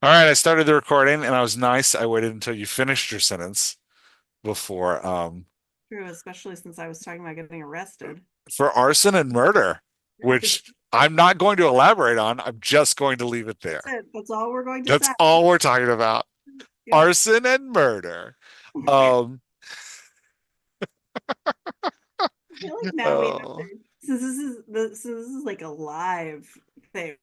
All right, I started the recording and I was nice. I waited until you finished your sentence before True, especially since I was talking about getting arrested. for arson and murder, which I'm not going to elaborate on. I'm just going to leave it there. That's it. That's all we're going to That's say. all we're talking about. Yep. Arson and murder. Um I feel like now we have oh, to, since this is like a live thing,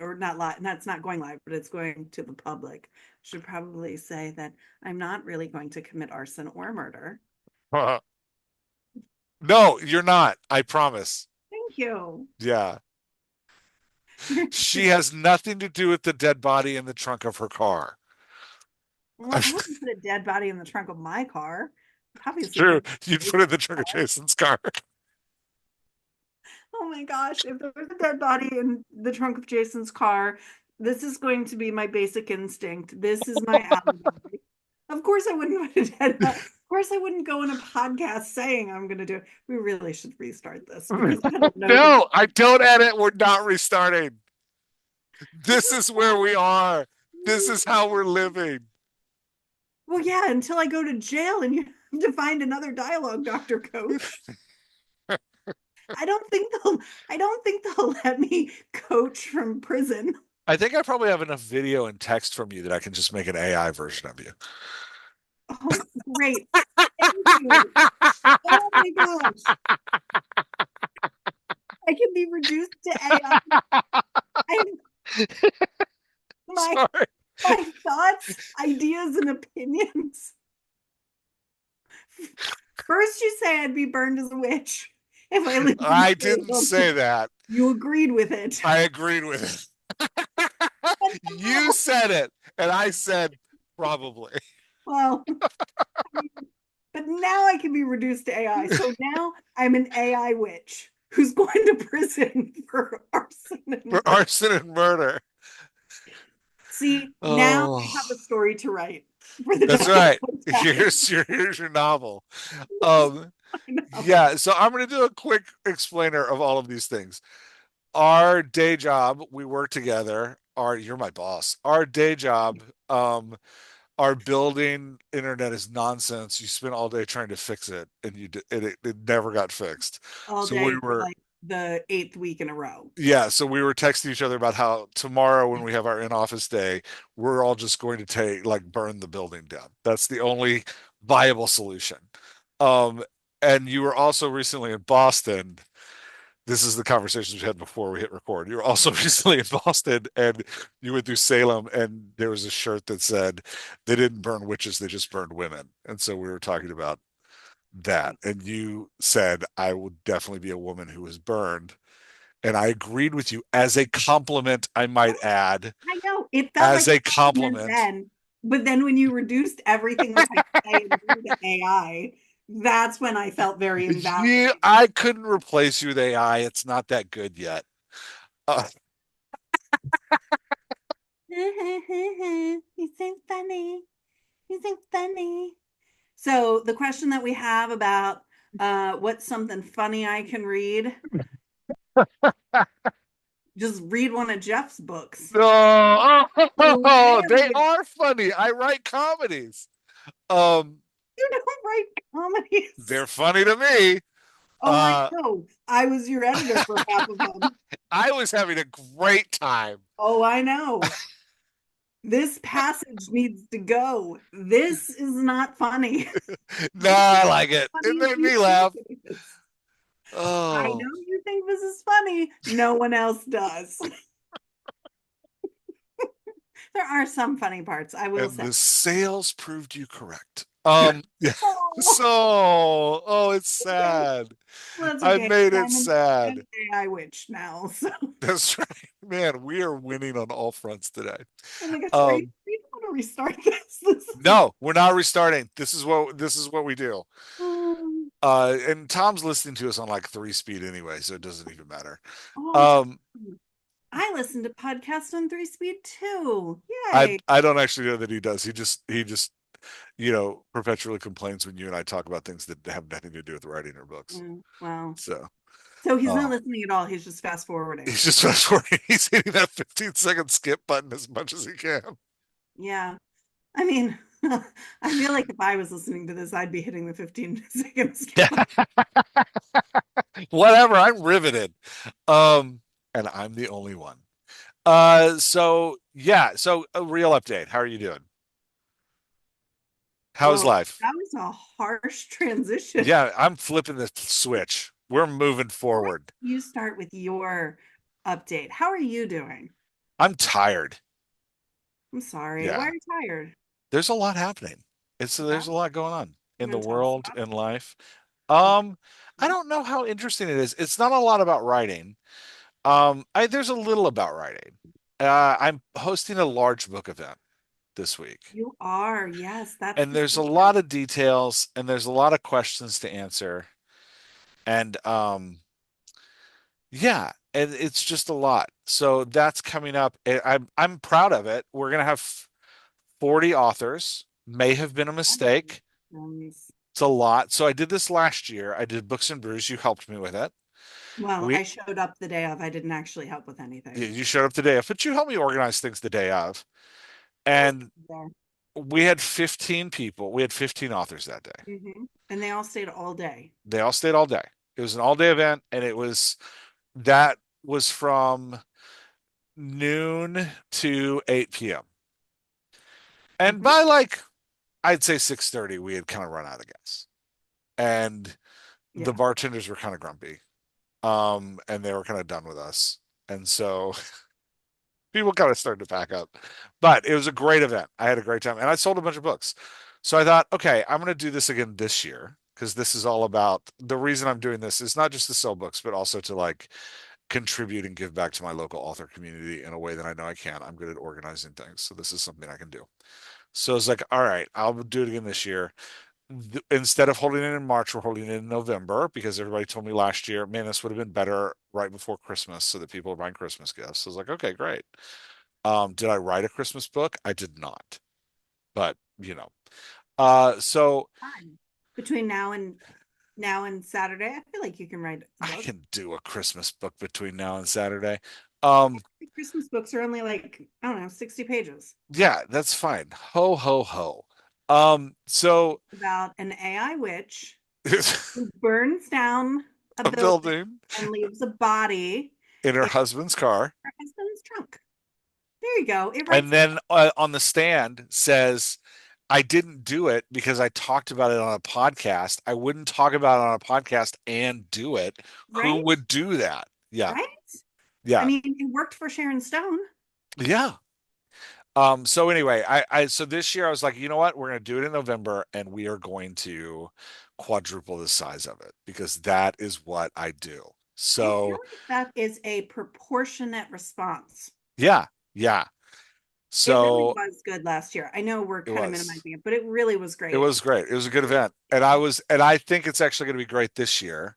or not live, not it's not going live, but it's going to the public. Should probably say that I'm not really going to commit arson or murder. no, you're not. I promise. Thank you. Yeah. She has nothing to do with the dead body in the trunk of her car. Well, I wouldn't put a dead body in the trunk of my car. Obviously, True. put You'd it put it in the trunk of Jason's car. Oh my gosh, if there was a dead body in the trunk of Jason's car, this is going to be my basic instinct. This is my alibi. Of course, I wouldn't put a dead body. Of course, I wouldn't go on a podcast saying I'm going to do it. We really should restart this because I don't know this. No, I don't edit. We're not restarting. This is where we are. This is how we're living. Well, yeah, until I go to jail and you have to find another dialogue doctor coach. I don't think they'll let me coach from prison. I think I probably have enough video and text from you that I can just make an AI version of you. Oh, great. Thank you. Oh my gosh. I can be reduced to AI. I, my Sorry. my thoughts, ideas, and opinions. First, you say I'd be burned as a witch if I lived in I didn't Salem. say that. You agreed with it. I agreed with it. But You now, said it, and I said probably. well, but now I can be reduced to AI. So now I'm an AI witch who's going to prison for arson For and murder. arson and murder. See, now Oh, I have a story to write for the that's dialogue right. podcast. Here's your novel. Um, I know. yeah, so I'm going to do a quick explainer of all of these things. Our day job, we work together. You're my boss. Our day job, our building internet is nonsense. You spend all day trying to fix it, and it never got fixed. All So we day for were like the eighth week in a row. yeah, so we were texting each other about how tomorrow when we have our in-office day, we're all just going to take like burn the building down. That's the only viable solution. Um, and you were also recently in Boston. This is the conversations we had before we hit record. You were also recently in Boston and you went through Salem and there was a shirt that said they didn't burn witches, they just burned women. And so we were talking about that. And you said I would definitely be a woman who was burned. And I agreed with you as a compliment, I might add, I know it felt as like a a compliment compliment. then, but then when you reduced everything that I say and do to AI, that's when I felt very You, invalidated. I couldn't replace you with AI. It's not that good yet. Uh, You think funny. You think funny. So the question that we have about what's something funny I can read, just read one of Jeff's books. no, they Hilarious. are funny. I write comedies. Um, You don't write comedies. they're funny to me. Oh, I Uh, know. I was your editor for half of them. I was having a great time. Oh, I know. This passage needs to go. This is not funny. No, This is I not like it. It funny as made you me think laugh. it is. I know Oh, you think this is funny. No one else does. There are some funny parts, I will and say. the sales proved you correct. Yeah. Oh, So, oh, it's okay. sad. Well, that's I okay. made it I'm sad. an AI witch now. So, That's right. Man, we are winning on all fronts today. oh my gosh, Um, are you want to restart this? This is, no, we're not restarting. This is what we do. um, And Tom's listening to us on like 3 speed anyway, so it doesn't even matter. oh, Um, I listen to podcasts on 3 speed too. I Yay. I don't actually know that he does. He just perpetually complains when you and I talk about things that have nothing to do with writing or books. Wow. So, So he's not uh, listening at all. He's just fast forwarding. he's just fast forwarding. He's hitting that 15-second skip button as much as he can. Yeah. I mean, I feel like if I was listening to this, I'd be hitting the 15 seconds. Whatever, I'm riveted. And I'm the only one. So yeah, so a real update. How are you doing? How's Whoa, life? that was a harsh transition. Yeah, I'm flipping the switch. We're moving Why forward. don't you start with your update? How are you doing? I'm tired. I'm sorry. Why Yeah, are you tired? there's a lot happening. Yeah, There's a lot going on you're in the gonna tell us world, about in life. it. I don't know how interesting it is. It's not a lot about writing. There's a little about writing. I'm hosting a large book event this week, You are, yes, that's and the there's a secret. lot of details, and there's a lot of questions to answer, and yeah, and it's just a lot. So that's coming up. I'm proud of it. We're gonna have 40 authors. May have been a mistake. Congratulations. It's a lot. So I did this last year. I did Books and Brews. You helped me with it. Well, We I showed up the day of. I didn't actually help with anything. you showed up the day of, but you helped me organize things the day of. I was And there. we had 15 people. We had 15 authors that day. And they all stayed all day. They all stayed all day. It was an all day event, and that was from noon to 8 p.m. And Hmm. by like I'd say 6:30, we had kind of run out of gas. And the Yeah, bartenders were kind of grumpy. And they were kind of done with us. And so people kind of started to pack up. But it was a great event. I had a great time. And I sold a bunch of books. So I thought, okay, I'm going to do this again this year because this is all about the reason I'm doing this is not just to sell books, but also to like contribute and give back to my local author community in a way that I know I can. I'm good at organizing things. So this is something I can do. So it's like, all right, I'll do it again this year. Instead of holding it in March, we're holding it in November because everybody told me last year, man, this would have been better right before Christmas so that people are buying Christmas gifts. So I was like, okay, great. Did I write a Christmas book? I did not, but you know, so fine. Between now and Saturday, I feel like you can write a I book. can do a Christmas book between now and Saturday. Yeah, Um, the Christmas books are only like, I don't know, 60 pages yeah, that's fine. Ho ho ho. So about an AI witch a who burns down a building building and leaves a body in her in husband's car. her husband's trunk. There you go. It And writes. then on the stand says, I didn't do it because I talked about it on a podcast. I wouldn't talk about it on a podcast and do it. Who Right? would do that? Yeah. Right? I Yeah. mean, it worked for Sharon Stone. Yeah. So anyway, so this year I was like, you know what? We're going to do it in November and we are going to quadruple the size of it because that is what I do. I feel So like that is a proportionate response. yeah. Yeah. It really So was good last year. I know we're it kind of was. minimizing it, but it really was It great. was great. It was a good event. And I think it's actually going to be great this year.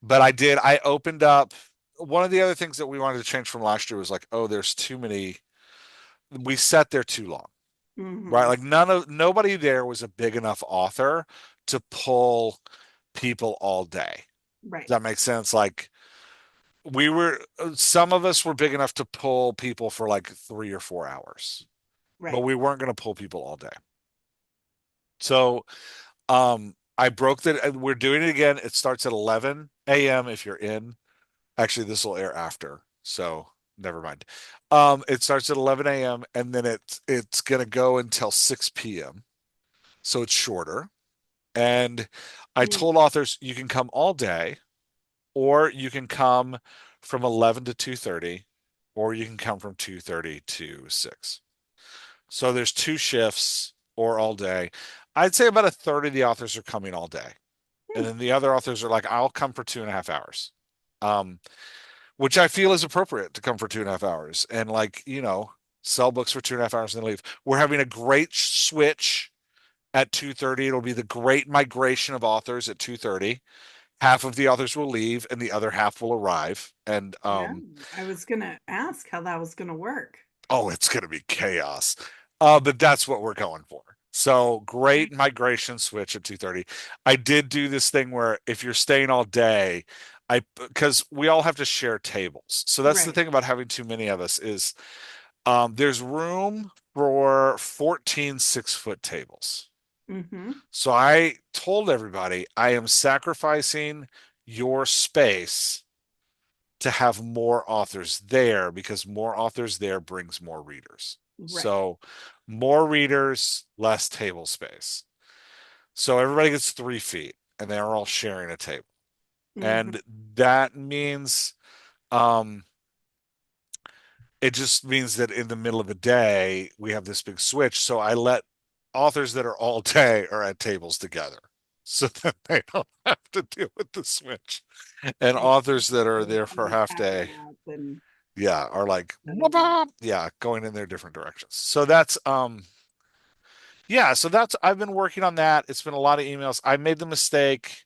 But I opened up one of the other things that we wanted to change from last year was like, oh, there's too many, we sat there too long, right? Hmm. Like nobody there was a big enough author to pull people all day. Right. Does that make sense? Like some of us were big enough to pull people for like 3 or 4 hours, but Right. we weren't going to pull people all day. So I broke that. We're doing it again. It starts at 11 a.m. if you're in. Actually, this will air after, so never mind. It starts at 11 a.m. and then it's gonna go until 6 p.m. So it's shorter. And I Mm. told authors you can come all day, or you can come from 11 to 2:30, or you can come from 2:30 to 6. So there's two shifts or all day. I'd say about a third of the authors are coming all day. And Mm. then the other authors are like, I'll come for 2.5 hours. Um, which I feel is appropriate to come for 2.5 hours and like, sell books for 2.5 hours and then leave. We're having a great switch at 2:30. It'll be the great migration of authors at 2:30. Half of the authors will leave and the other half will arrive. And Yeah. I was gonna ask how that was gonna work. oh, it's gonna be chaos. But that's what we're going for. So great migration switch at 2:30. I did do this thing where if you're staying all day, because we all have to share tables. So that's the Right. thing about having too many of us is There's room for 14 6-foot tables. Mm-hmm. So I told everybody I am sacrificing your space to have more authors there because more authors there brings more readers. Right. So more readers, less table space. So everybody gets 3 feet and they're all sharing a table. Mm-hmm. And that means um, it just means that in the middle of the day, we have this big switch. So I let authors that are all day are at tables together so that they don't have to deal with the switch. And Right. authors that are there And for like half passing day, out and yeah, are like, studying. yeah, going in their different directions. So that's, yeah, so that's, I've been working on that. It's been a lot of emails. I made the mistake.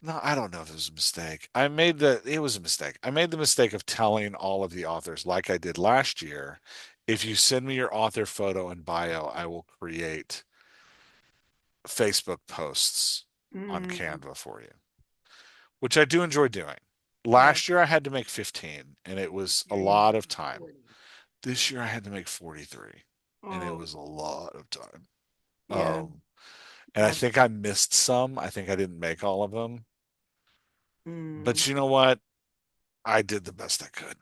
No, I don't know if it was a mistake. It was a mistake. I made the mistake of telling all of the authors, like I did last year, if you send me your author photo and bio, I will create Facebook posts on Mm, Canva for you, which I do enjoy doing. yes. Last year I had to make 15 and it was a Here you lot have of time. 40. This year I had to make 43 and it Oh, was a lot of time. yeah. Um, and I That's think I missed some. I think I didn't make all of them. mm. But you know what? I did the best I could.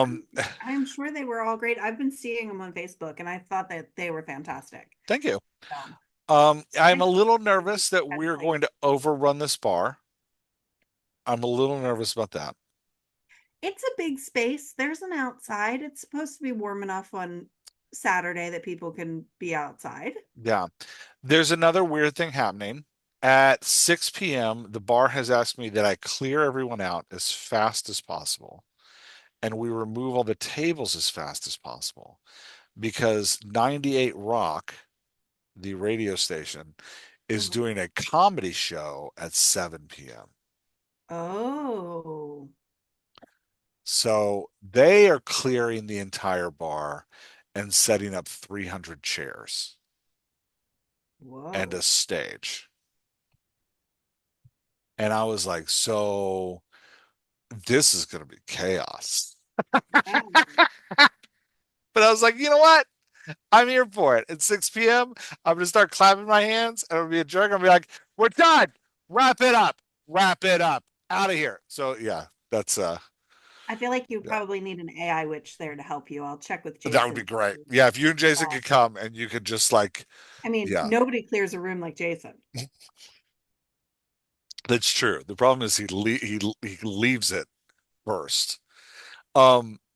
I'm Um, I'm sure they were all great. I've been seeing them on Facebook and I thought that they were fantastic. Thank you. So I'm and a little just nervous that had we're like going to overrun this bar. I'm a little nervous about that. it's a big space. There's an outside. It's supposed to be warm enough on Saturday that people can be outside. Yeah. There's another weird thing happening. At 6 p.m., the bar has asked me that I clear everyone out as fast as possible and we remove all the tables as fast as possible because 98 Rock, the radio station, is Mhm. doing a comedy show at 7 p.m. Oh, So they are clearing the entire bar and setting up 300 chairs and a whoa. stage. And I was like, so this is going to be chaos. Yeah. But I was like, you know what? I'm here for it. At 6 p.m., I'm going to start clapping my hands and I'm going to be a jerk. I'm going to be like, we're done. Wrap it up. Wrap it up. Out of here. So yeah, that's I feel like you yeah. probably need an AI witch there to help you. I'll check with That would be Jason. great. Yeah, if you and Jason Uh, could come and you could just like, I mean, yeah, nobody clears a room like Jason. that's true. The problem is he leaves it first.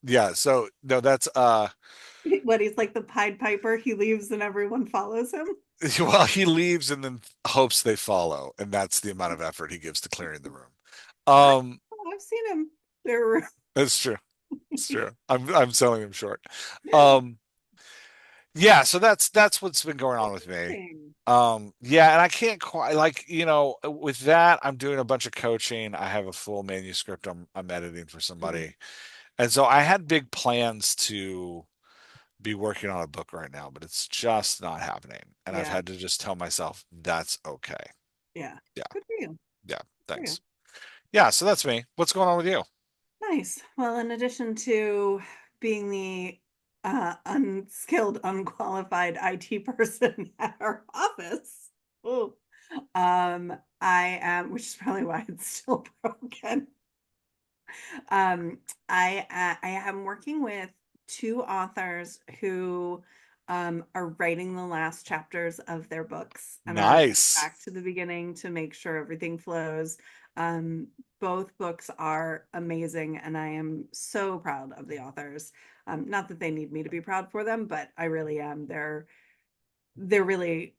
Yeah, so no, that's What he's like the Pied Piper, he leaves and everyone follows him. well, he leaves and then hopes they follow, and that's the amount of effort he gives to clearing the room. I, Um, I've seen him. There. that's true. It's true. I'm selling him short. Um, yeah, so that's what's been going on with me. Interesting. Yeah, and I can't quite like, with that, I'm doing a bunch of coaching. I have a full manuscript I'm editing for Mm, somebody. And so I had big plans to be working on a book right now, but it's just not happening. And I've yeah, had to just tell myself that's okay. yeah. Yeah, Good for you. yeah, Good for you. thanks. Yeah, so that's me. What's going on with you? Nice. Well, in addition to being the unskilled, unqualified IT person at our office, oh, I am, which is probably why it's still broken. Um, I am working with two authors who are writing the last chapters of their books, and I'm going Nice. back to the beginning to make sure everything flows. Um, both books are amazing, and I am so proud of the authors. Not that they need me to be proud for them, but I really am. They're really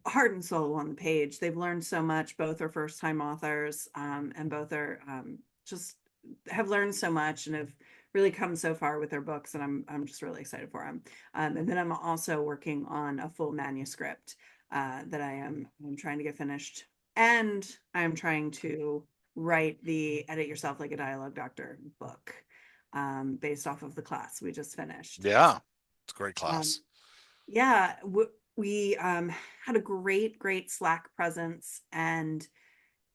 heart and soul on the page. They've learned so much. Both are first time authors, and both are just have learned so much and have really come so far with their books. And I'm just really excited for them. And then I'm also working on a full manuscript that I'm trying to get finished, and I'm trying to write the Edit Yourself Like a Dialogue Doctor book based off of the class we just finished. Yeah, it's a great Um, class. yeah, we had a great Slack presence, and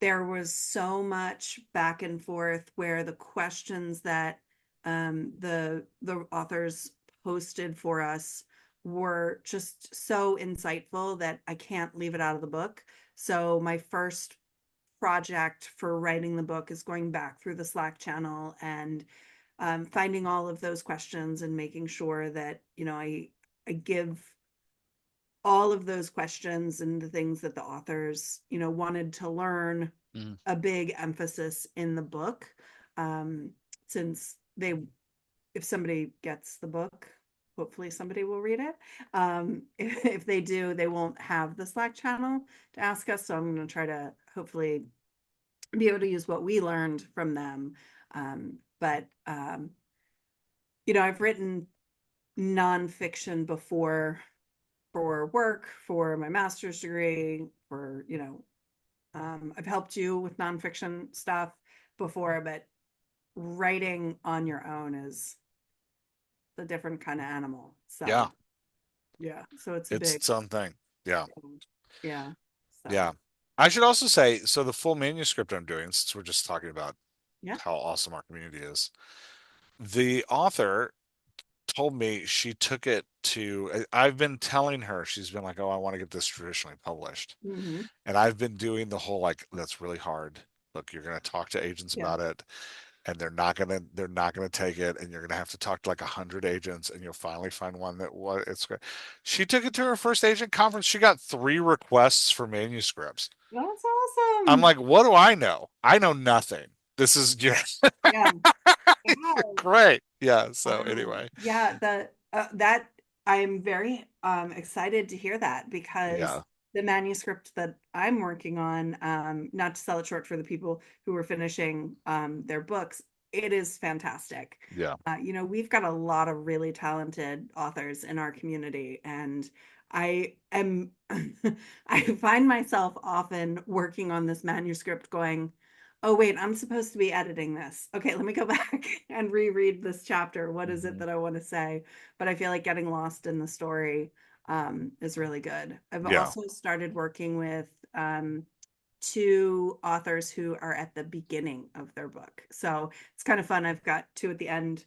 there was so much back and forth where the questions that the authors hosted for us were just so insightful that I can't leave it out of the book. So my first project for writing the book is going back through the Slack channel and finding all of those questions and making sure that, I give all of those questions and the things that the authors, wanted to learn, Mhm. a big emphasis in the book. Um, since if somebody gets the book, hopefully somebody will read it. If they do, they won't have the Slack channel to ask us. So I'm going to try to hopefully be able to use what we learned from them. But I've written nonfiction before for work, for my master's degree, I've helped you with nonfiction stuff before, but writing on your own is a different kind of animal. Yeah, So yeah, so it's a it's big, its own thing. Yeah. yeah. So Yeah. I should also say, so the full manuscript I'm doing, since we're just talking about yeah. how awesome our community is, the author told me she took it to, I've been telling her, she's been like, oh, I want to get this traditionally published. Hmm. And I've been doing the whole like, that's really hard. Look, you're going to talk to agents Yeah. about it and they're not going to take it. And you're going to have to talk to like 100 agents and you'll finally find one that what it's great. She took it to her first agent conference. She got 3 requests for manuscripts. That's I'm awesome. like, what do I know? I know nothing. This is just Yeah. Wow. great. Yeah. So Wow. anyway, Yeah, that I'm very excited to hear that because yeah, the manuscript that I'm working on, not to sell it short for the people who are finishing their books, it is fantastic. yeah, We've got a lot of really talented authors in our community, and I am I find myself often working on this manuscript going, oh, wait, I'm supposed to be editing this. Okay, let me go back and reread this chapter. What is it hmm that I want to say? But I feel like getting lost in the story is really good. I've yeah, also started working with two authors who are at the beginning of their book. So it's kind of fun. I've got two at the end,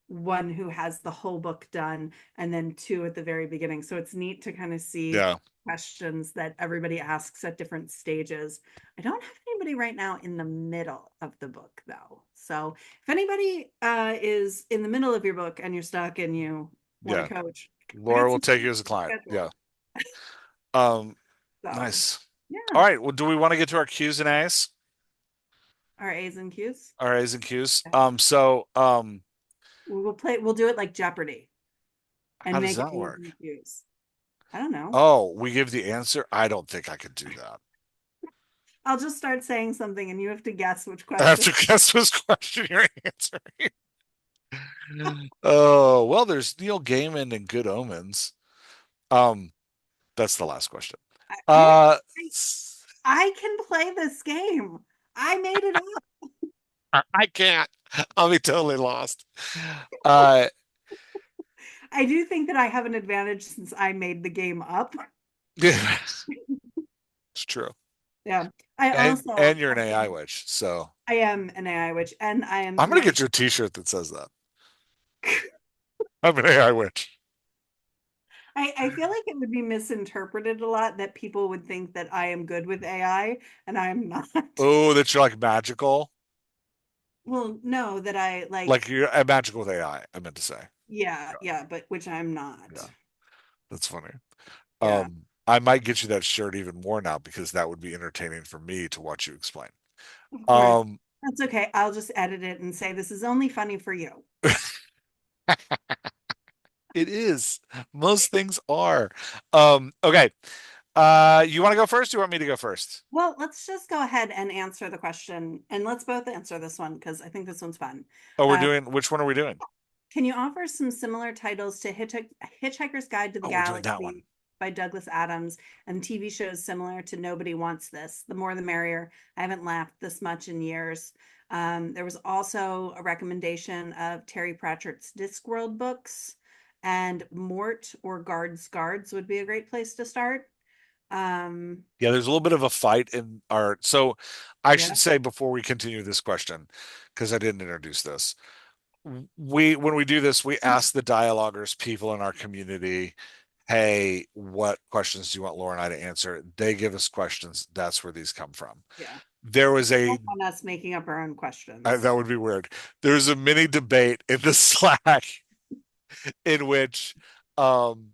one who has the whole book done, and then two at the very beginning. So it's neat to kind of see yeah, questions that everybody asks at different stages. I don't have anybody right now in the middle of the book, though. So if anybody is in the middle of your book and you're stuck and you want yeah. to coach, I Laura got will some take you as a client. schedule. Yeah. Um, So nice. yeah, All right. Well, do we want to get to our Q's and A's? our A's and Q's. Our A's and Q's. Okay. We'll do it like Jeopardy How and does make that A's work? and Q's. I don't know. Oh, we give the answer. I don't think I could do that. I'll just start saying something and you have to guess which I have question. to guess this question you're answering. Oh, well, there's Neil Gaiman and Good Omens. Um, that's the last question. Yeah, Uh, I, I can play this game. I made it up. I can't. I'll be totally lost. Uh, I do think that I have an advantage since I made the game up. it's true. Yeah. I also And you're an AI witch, so I am an AI witch and I am I'm gonna next. get you a T-shirt that says that. I'm an AI witch. I feel like it would be misinterpreted a lot that people would think that I am good with AI and I am not. Oh, that you're like magical. Well, no, that I Like like, you're magical with AI, I meant to say. yeah, yeah, but which I'm not. Yeah, that's funny. Yeah. I might get you that shirt even more now because that would be entertaining for me to watch you explain. Of course. Um, That's okay. I'll just edit it and say this is only funny for you. it is. Most things are. Okay. You want to go first? Or you want me to go first? Well, let's just go ahead and answer the question, and let's both answer this one because I think this one's fun. Oh, we're Uh, doing, which one are we doing? can you offer some similar titles to Hitchhiker's Guide to the Oh, we're doing that one. Galaxy by Douglas Adams and TV shows similar to Nobody Wants This? The more the merrier. I haven't laughed this much in years. There was also a recommendation of Terry Pratchett's Discworld books, and Mort or Guards would be a great place to start. Um, Yeah, there's a little bit of a fight in our. So I yeah. should say before we continue this question, because I didn't introduce this, we when we do this, we ask the dialoguers, people in our community, hey, what questions do you want Laura and I to answer? They give us questions. That's where these come from. Yeah. There was I a don't want us making up our own that questions. would be weird. There was a mini debate in the Slack in which um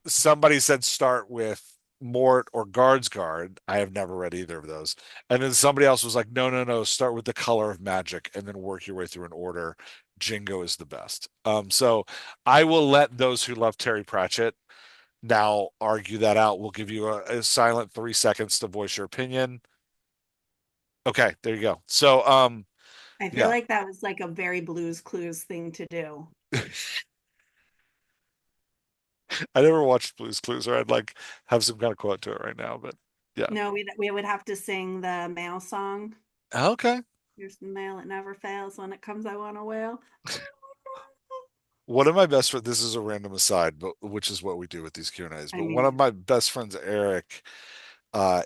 somebody said start with Mort or Guard's Guard. I have never read either of those. And then somebody else was like, no, no, no, start with the color of magic and then work your way through an order. Jingo is the best. So I will let those who love Terry Pratchett now argue that out. We'll give you a silent 3 seconds to voice your opinion. Okay, there you go. So I feel yeah. like that was like a very Blues Clues thing to do. I never watched Blue's Clues or I'd like have some kind of quote to it right now, but yeah. No, we would have to sing the mail song. Okay. Here's the mail, it never fails. When it comes, I want a whale. One of my best friends, this is a random aside, but which is what we do with these Q&As. I But one mean, of my best friends, Eric,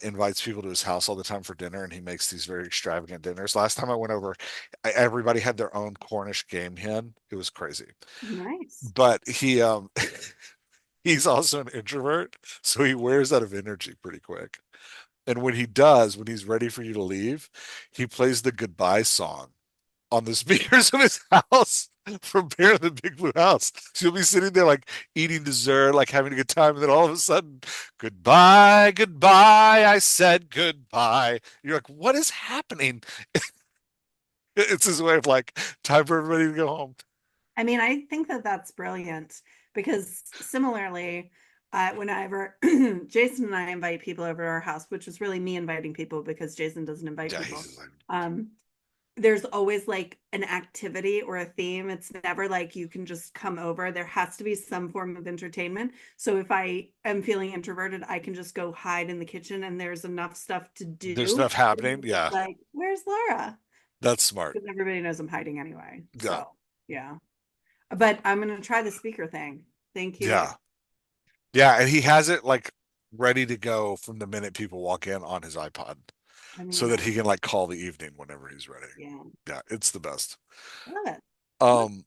invites people to his house all the time for dinner, and he makes these very extravagant dinners. Last time I went over, everybody had their own Cornish game hen. It was crazy. nice. But he's also an introvert, so he wears out of energy pretty quick. And when he does, when he's ready for you to leave, he plays the goodbye song on the speakers of his house from Bear in the Big Blue House. So you'll be sitting there like eating dessert, like having a good time, and then all of a sudden, goodbye, goodbye. I said goodbye. You're like, what is happening? It's his way of like time for everybody to go home. I mean, I think that that's brilliant because similarly, whenever Jason and I invite people over to our house, which is really me inviting people because Jason doesn't invite Yeah, people, he's like, um, there's always like an activity or a theme. It's never like you can just come over. There has to be some form of entertainment. So if I am feeling introverted, I can just go hide in the kitchen and there's enough stuff to there's do. stuff happening. Yeah, Like, where's Laura? that's smart. Because everybody knows I'm hiding anyway. Yeah, So, yeah. But I'm going to try the speaker thing. Thank you. yeah, yeah. And he has it like ready to go from the minute people walk in on his iPod, I so mean, that he can like call the evening whenever he's ready. yeah, Yeah, it's the best. I love it. Love Um,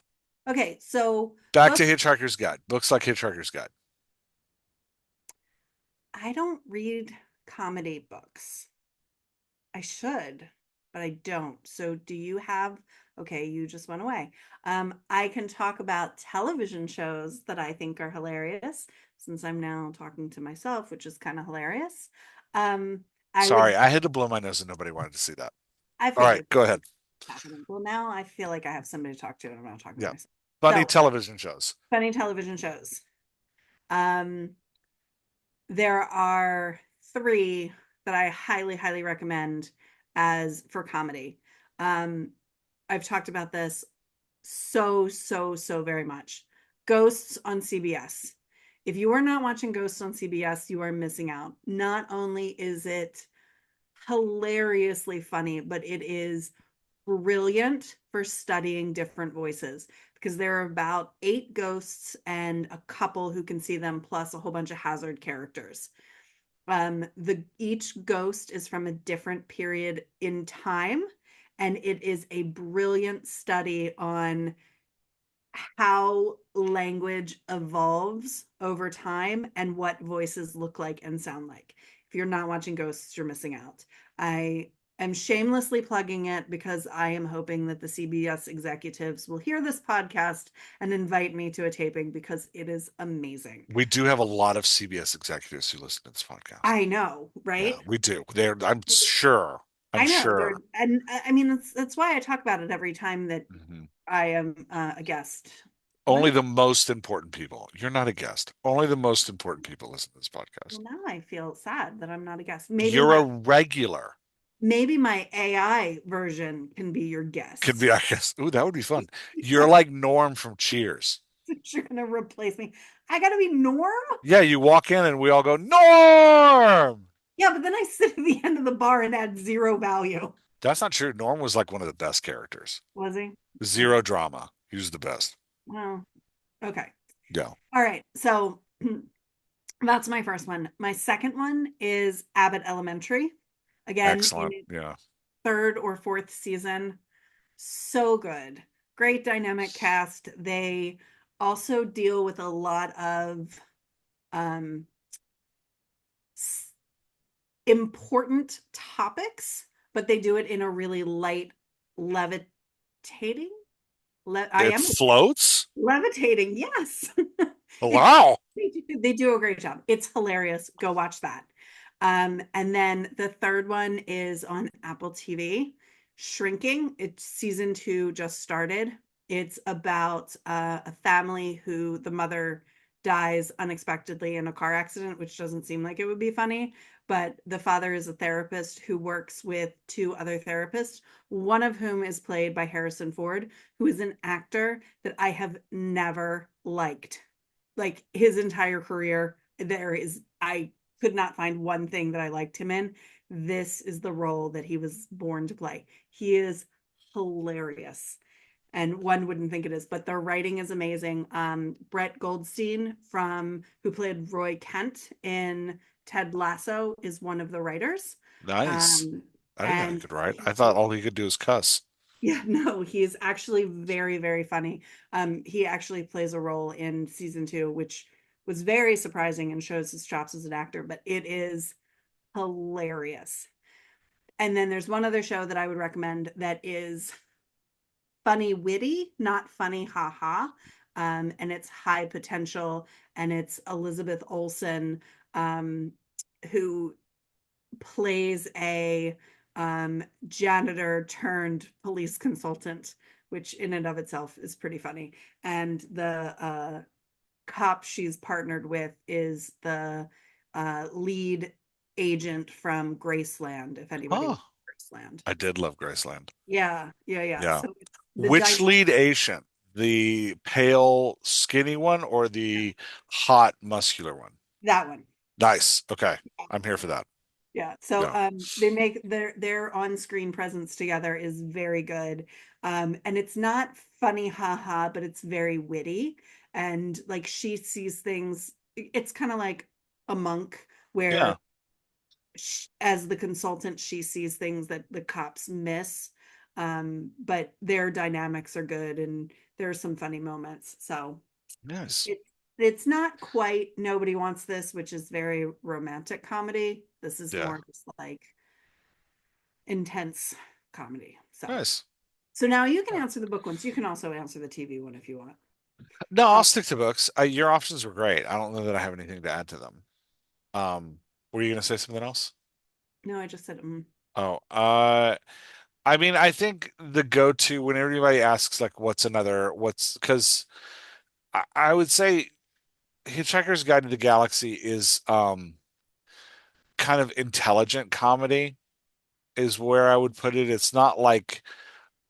it. Okay, so Back book. to Hitchhiker's Guide. Books like Hitchhiker's Guide. I don't read comedy books. I should, but I don't. So do you have, okay, you just went away. I can talk about television shows that I think are hilarious since I'm now talking to myself, which is kind of hilarious. I would, Sorry, I had to blow my nose and nobody wanted to see that. I All right, figured go ahead. happening. Well, now I feel like I have somebody to talk to and I'm not talking to Yeah. myself. Funny So, television shows. funny television shows. Um, there are three that I highly, highly recommend as for comedy. Um, I've talked about this so very much. Ghosts on CBS. If you are not watching Ghosts on CBS, you are missing out. Not only is it hilariously funny, but it is brilliant for studying different voices because there are about 8 ghosts and a couple who can see them, plus a whole bunch of hazard characters. The each ghost is from a different period in time, and it is a brilliant study on how language evolves over time and what voices look like and sound like. If you're not watching Ghosts, you're missing out. I am shamelessly plugging it because I am hoping that the CBS executives will hear this podcast and invite me to a taping because it is amazing. We do have a lot of CBS executives who listen to this podcast. I know, Yeah, right? we do. They're, I'm sure. I'm I know there, sure. and I mean that's why I talk about it every time that Mhm. I am a guest. What Only is the most important people. You're not a guest. Only the most important people listen to this podcast. well now I feel sad that I'm not a guest. You're a regular. Maybe my AI version can be your Could guest. be, I guess. Ooh, that would be fun. You're like Norm from Cheers. You're gonna replace me. I gotta be Norm? Yeah, you walk in and we all go, Norm! Yeah, but then I sit at the end of the bar and add zero value. That's not true. Norm was like one of the best characters. Was he? Okay. Zero drama. He was the best. Well, okay. Yeah. All right. So that's my first one. My second one is Abbott Elementary. Again, in Excellent. its Yeah. third or fourth season. So good. Great dynamic cast. They also deal with a lot of um, important topics, but they do it in a really light, levitating. I It am floats. levitating. Yes, it's Wow. they do a great job. It's hilarious. Go watch that. And then the third one is on Apple TV. Shrinking. It's season 2 just started. It's about a family who the mother dies unexpectedly in a car accident, which doesn't seem like it would be funny. But the father is a therapist who works with two other therapists, one of whom is played by Harrison Ford, who is an actor that I have never liked. Like his entire career, I could not find one thing that I liked him in. This is the role that he was born to play. He is hilarious. And one wouldn't think it is, but the writing is amazing. Brett Goldstein, from who played Roy Kent in Ted Lasso, is one of the writers. Nice. Um, I didn't know he and could write. I thought he, all he could do is cuss. yeah, no, he's actually very, very funny. He actually plays a role in season 2, which was very surprising and shows his chops as an actor, but it is hilarious. And then there's one other show that I would recommend that is funny, witty, not funny, haha. And it's high potential, and it's Elizabeth Olsen, um, who plays a janitor turned police consultant, which in and of itself is pretty funny. And the cop she's partnered with is the lead agent from Graceland, if anybody Oh, watched Graceland. I did love Graceland. Yeah, yeah, yeah. Yeah. So the Which dynamic, lead Asian? The pale, skinny one or the hot, muscular one? that one. Nice. Okay. I'm here for that. Yeah. So Yeah. they make their on-screen presence together is very good. And it's not funny haha, but it's very witty. And like she sees things, it's kind of like a monk Yeah. where as the consultant, she sees things that the cops miss. But their dynamics are good and there are some funny moments. So Nice. it's not quite Nobody Wants This, which is very romantic comedy. This is Yeah. more just like intense comedy. Nice. So now you can Yeah. answer the book ones. You can also answer the TV one if you want. No, I'll Um, stick to books. Your options were great. I don't know that I have anything to add to them. Were you gonna say something else? no, I just said Oh, I mean, I think the go-to when everybody asks like, what's another, what's because I would say Hitchhiker's Guide to the Galaxy is kind of intelligent comedy is where I would put it. It's not like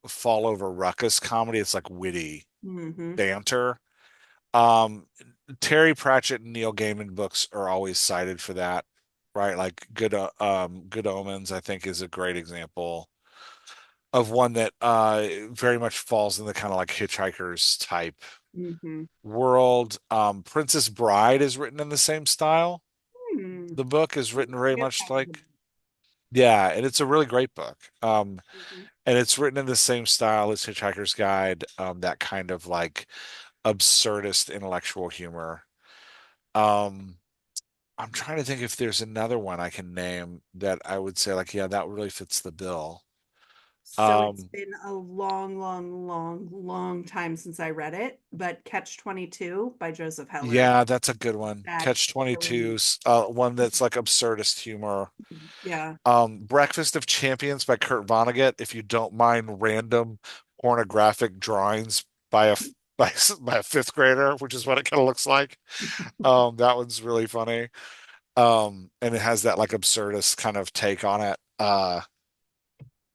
fall over ruckus comedy. It's like witty mm-hmm, banter. Um, Terry Pratchett and Neil Gaiman books are always cited for that, right? Like Good Omens, I think is a great example of one that very much falls in the kind of like Hitchhikers type mm-hmm. world. Princess Bride is written in the same style. Hmm. The book is written very Forget much that was like, yeah, and it's a really great book. mhm. And it's written in the same style as Hitchhiker's Guide, that kind of like absurdist intellectual humor. Um, I'm trying to think if there's another one I can name that I would say like, yeah, that really fits the bill. So it's Um, been a long, long, long, long time since I read it, but Catch 22 by Joseph Heller. yeah, that's a good one. That Catch really, 22's one that's like absurdist humor. yeah. Breakfast of Champions by Kurt Vonnegut, if you don't mind random pornographic drawings by by a fifth grader, which is what it kind of looks like. That one's really funny. And it has that like absurdist kind of take on it.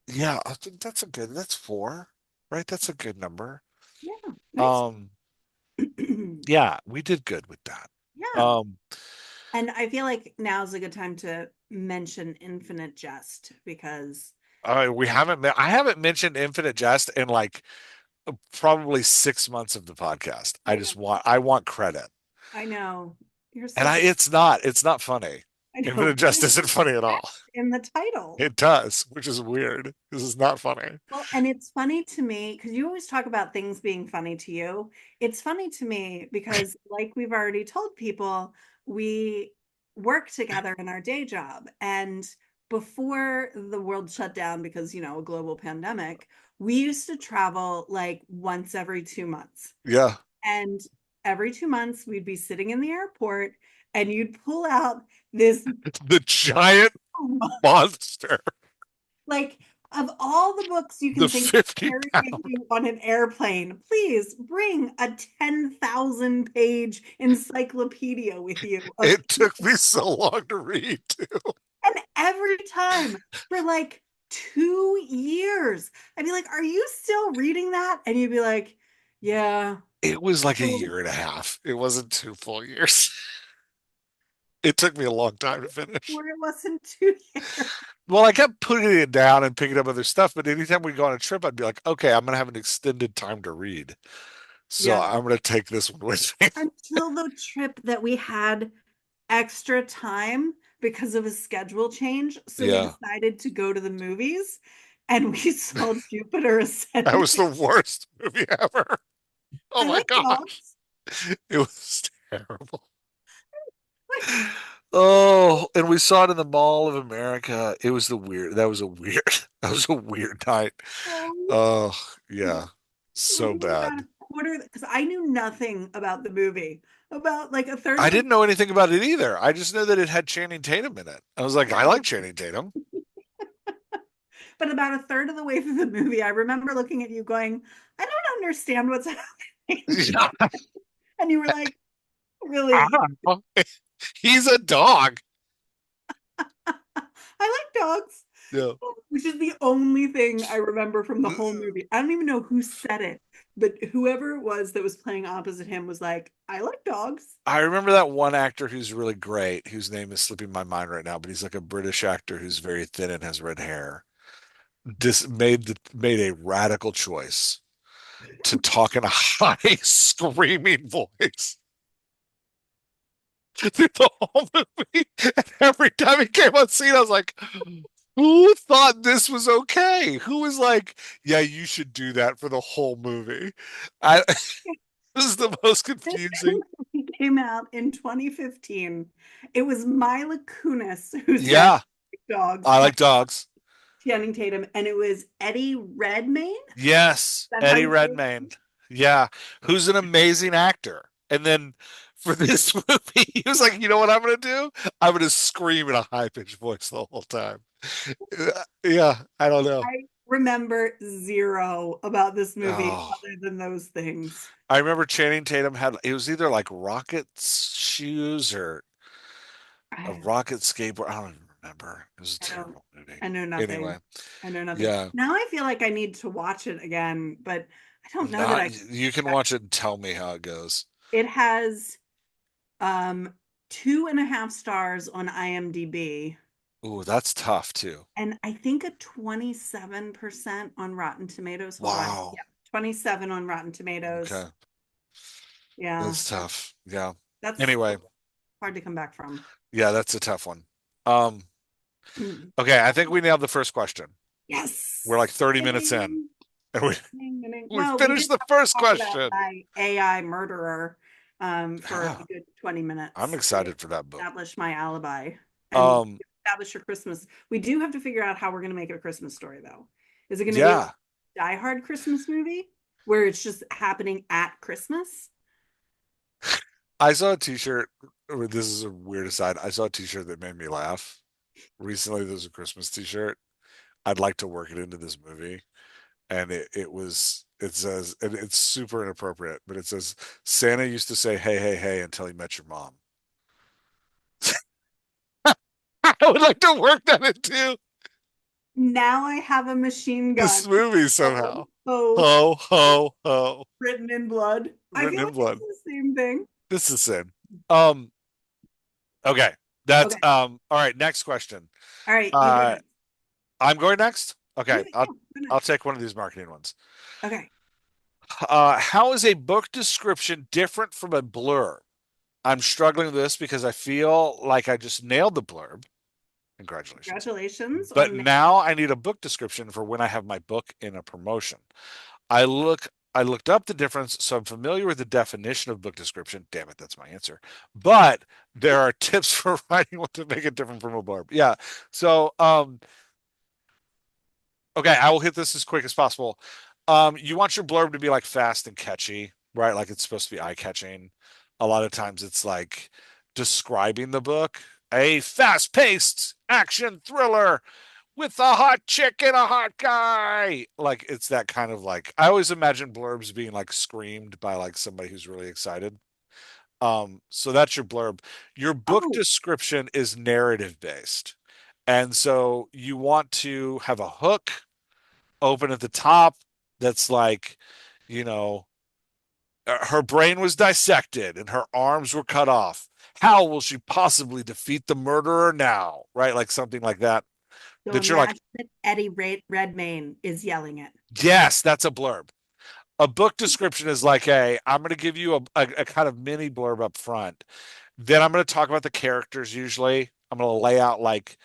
Yeah, I think that's four, right? That's a good number. Yeah, nice. Um, yeah, we did good with that. Yeah. Um, And I feel like now's a good time to mention Infinite Jest because I haven't mentioned Infinite Jest in like probably 6 months of the podcast. I know, I want credit. I know you're And such a it's not funny. I know, Infinite but Jest it isn't funny at all. in the title. It does, which is weird. This is not funny. Well, and it's funny to me because you always talk about things being funny to you. It's funny to me because, like we've already told people, we work together in our day job. And before the world shut down because, a global pandemic, we used to travel like once every 2 months. Yeah. And every 2 months, we'd be sitting in the airport and you'd pull out this The giant monster, like of all the books you the can think of 50 carrying pound. you on an airplane, please bring a 10,000 page encyclopedia with you of It took me so long to read too. and every time for like 2 years, I'd be like, "Are you still reading that?" And you'd be like, "Yeah." It was like a So year and a half. It wasn't 2 full years. It took me a long time to finish. before it wasn't 2 years. Well, I kept putting it down and picking up other stuff, but anytime we go on a trip, I'd be like, okay, I'm gonna have an extended time to read. So Yeah. I'm gonna take this one with me. Until the trip that we had extra time because of a schedule change. So we Yeah. decided to go to the movies and we saw Jupiter That Ascending. was the worst movie ever. Oh I my like gosh. dogs. It was terrible. Like, Oh, and we saw it in the Mall of America. It was the weird. That was a weird. That was a weird night. oh, Oh, yeah. So we were about bad. a quarter because I knew nothing about the movie. About like a third I of the didn't know anything about it either. I just know that it had Channing Tatum in it. I was like, I like Channing Tatum. but about a third of the way through the movie, I remember looking at you going, I don't understand what's happening. Yeah. And you were like, I really? don't know. He's a dog. I like dogs. Yeah. Which is the only thing I remember from the whole movie. I don't even know who said it, but whoever it was that was playing opposite him was like, I like dogs. I remember that one actor who's really great, whose name is slipping my mind right now, but he's like a British actor who's very thin and has red hair. Made a radical choice to talk in a high screaming voice through the whole movie. And every time he came on scene, I was like, who thought this was okay? Who was like, yeah, you should do that for the whole movie? I This is the most This confusing. movie came out in 2015. It was Mila Kunis who said Yeah, dogs, I like dogs. Channing Tatum, and it was Eddie Redmayne. Is Yes, that how Eddie you say it? Redmayne. Yeah, who's an amazing actor. And then for this movie, he was like, you know what I'm going to do? I'm going to scream in a high pitched voice the whole time. Yeah, I don't know. I remember zero about this movie Oh, other than those things. I remember Channing Tatum had, it was either like rocket shoes or a I, rocket skateboard. I don't even remember. It was a I don't. terrible movie. I know Anyway, nothing. I know nothing. yeah, Now I feel like I need to watch it again, but I don't know that not, I. you can watch it and tell me how it goes. It has um 2.5 stars on IMDb, Ooh, that's tough too. and I think a 27% on Rotten Tomatoes. Hold on. Wow. Yeah, 27 on Rotten Tomatoes. Okay. Yeah, That's tough. Yeah. that's Anyway, hard to come back from. yeah, that's a tough one. Um, okay, I think we nailed the first question. We're like Yes. 30 minutes in, Ding, and we ding, ding, ding. we Well, we did finished the have first to talk about question. my AI murderer for a Yeah, good 20 I'm minutes to excited for that book. establish my alibi and Um, establish your Christmas. We do have to figure out how we're going to make it a Christmas story, though. Is it going to be like yeah, a Die Hard Christmas movie where it's just happening at Christmas? I saw a t-shirt. This is a weird aside. I saw a t-shirt that made me laugh. Recently, there's a Christmas t-shirt. I'd like to work it into this movie. And it says, and it's super inappropriate, but it says, Santa used to say, hey, hey, hey, until he met your mom. I would like to work that into Now I have a machine gun. this movie Oh, somehow. oh, Ho, ho, ho. written in blood. I Written feel in like it's blood. the same thing. This is sin. Um, okay. That's Okay. all right, next question. All right. You go Uh next. I'm going next. Okay, Yeah, go I'll next. take one of these marketing ones. Okay. How is a book description different from a blurb? I'm struggling with this because I feel like I just nailed the blurb. Congratulations. Congratulations But on now I need a book description for when I have my book in a promotion. I looked up the difference, so I'm familiar with the definition of book description. Damn it, that's my answer. But there are tips for writing what to make it different from a blurb. Yeah. So okay, I will hit this as quick as possible. You want your blurb to be like fast and catchy, right? Like it's supposed to be eye-catching. A lot of times it's like describing the book. A fast-paced action thriller with a hot chick and a hot guy. Like it's that kind of like I always imagine blurbs being like screamed by like somebody who's really excited. So that's your blurb. Your book oh, description is narrative based. And so you want to have a hook open at the top that's like, you know, her brain was dissected and her arms were cut off. How will she possibly defeat the murderer now? Right? Like something like that. so That you're like, imagine that Eddie Redmayne is yelling it. yes, that's a blurb. A book description is like I'm going to give you a kind of mini blurb up front. Then I'm going to talk about the characters usually. I'm going to lay out like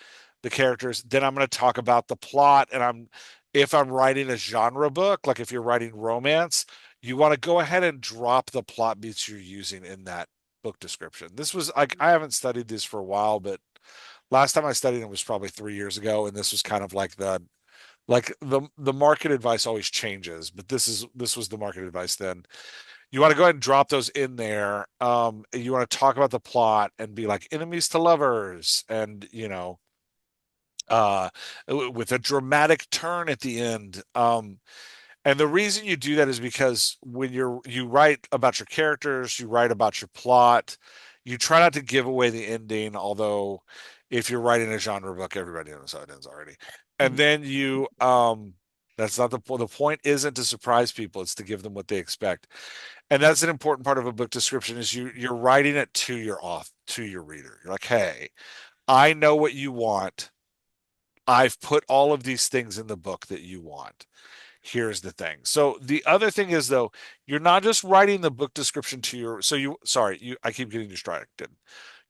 the characters. Then I'm going to talk about the plot. And if I'm writing a genre book, like if you're writing romance, you want to go ahead and drop the plot beats you're using in that book description. This was like, I haven't studied this for a while, but last time I studied it was probably 3 years ago. And this was kind of like the market advice always changes, but this was the market advice then. You want to go ahead and drop those in there. You want to talk about the plot and be like enemies to lovers, and uh, with a dramatic turn at the end. And the reason you do that is because when you write about your characters, you write about your plot, you try not to give away the ending, although if you're writing a genre book, everybody knows how it ends already. And then you that's not the point isn't to surprise people, it's to give them what they expect. And that's an important part of a book description is you're writing it to to your reader. You're like, "Hey, I know what you want. I've put all of these things in the book that you want. Here's the thing." So the other thing is though, you're not just writing the book description to your so you sorry, you I keep getting distracted.